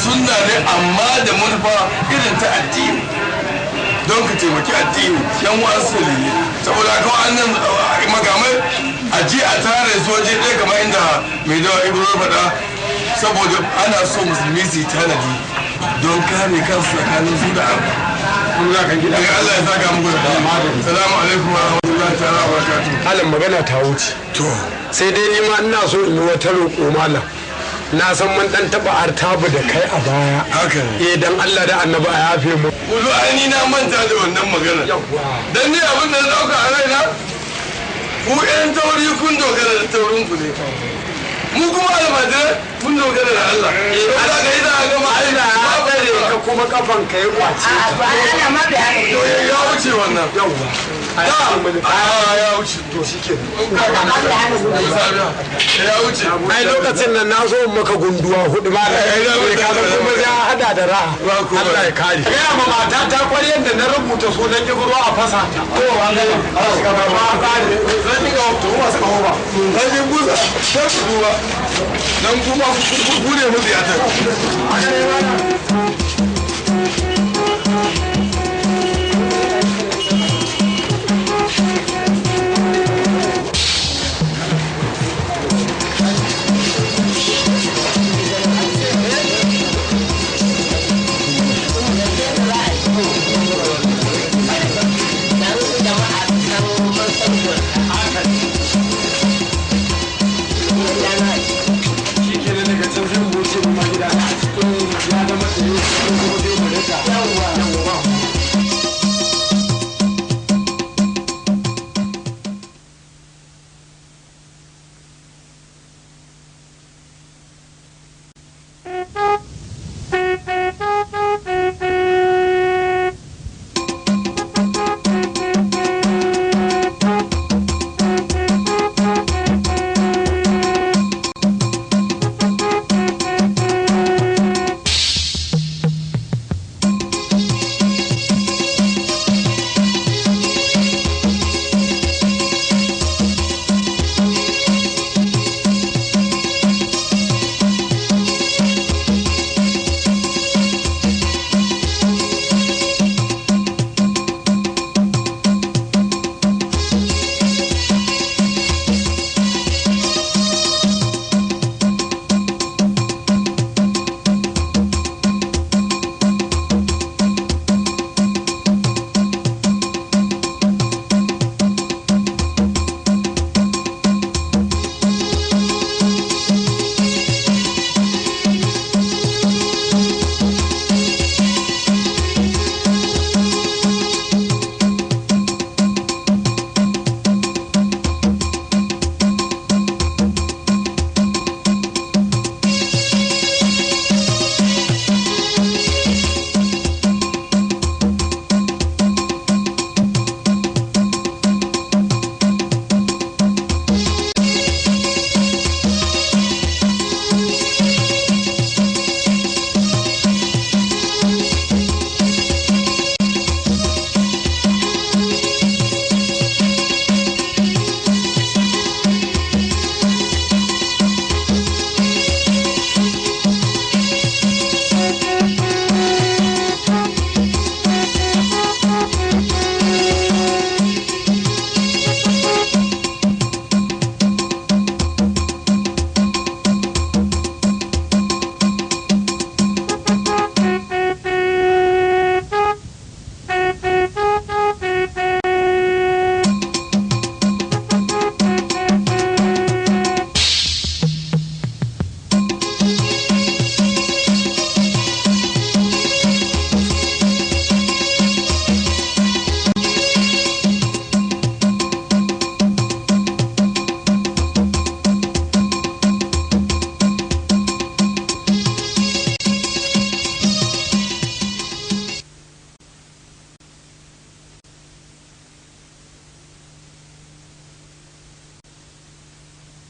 Speaker 9: sunna ne amma da manufa irin ta addini don ka taimaki addini yan wasu ne saboda haka wannan makamai a ji a tare su waje ɗaya kamar inda mai dawa ibro faɗa saboda ana so musulmi su yi tanadi don kare kansu tsakanin su da Allah ya saka muku da salamu alaikum wa rahmatullahi ta'ala wa barakatuh
Speaker 6: halin magana ta wuce
Speaker 9: to
Speaker 6: sai dai ni ma ina so in yi wata roƙo malam na san mun dan taba artabu da kai a baya
Speaker 9: haka ne
Speaker 6: dan Allah da annabi a yafe mu
Speaker 9: kudu ai ni na manta da wannan magana dan ni abin da na dauka a raina ku yan tauri kun dogara da taurin ku ne mu kuma almajirai mun dogara da Allah Allah ka yi da ga ma
Speaker 6: Allah ya tsare ka kuma kafan ka ya kwace
Speaker 2: ba ana ma da haka
Speaker 9: to ya wuce wannan
Speaker 6: yawa
Speaker 9: ya wuce
Speaker 6: to shike
Speaker 9: ya wuce
Speaker 6: ai lokacin nan na zo maka gunduwa hudu ma da ka ga kuma ya hada da ra'a Allah ya kare ga ma mata ta kwaryen da na rubuta sunan kibro a fasa ta to an ga ba kare zan diga to wasu kawo ba
Speaker 9: sai buza sai duwa dan kuma ku ne mu ziyata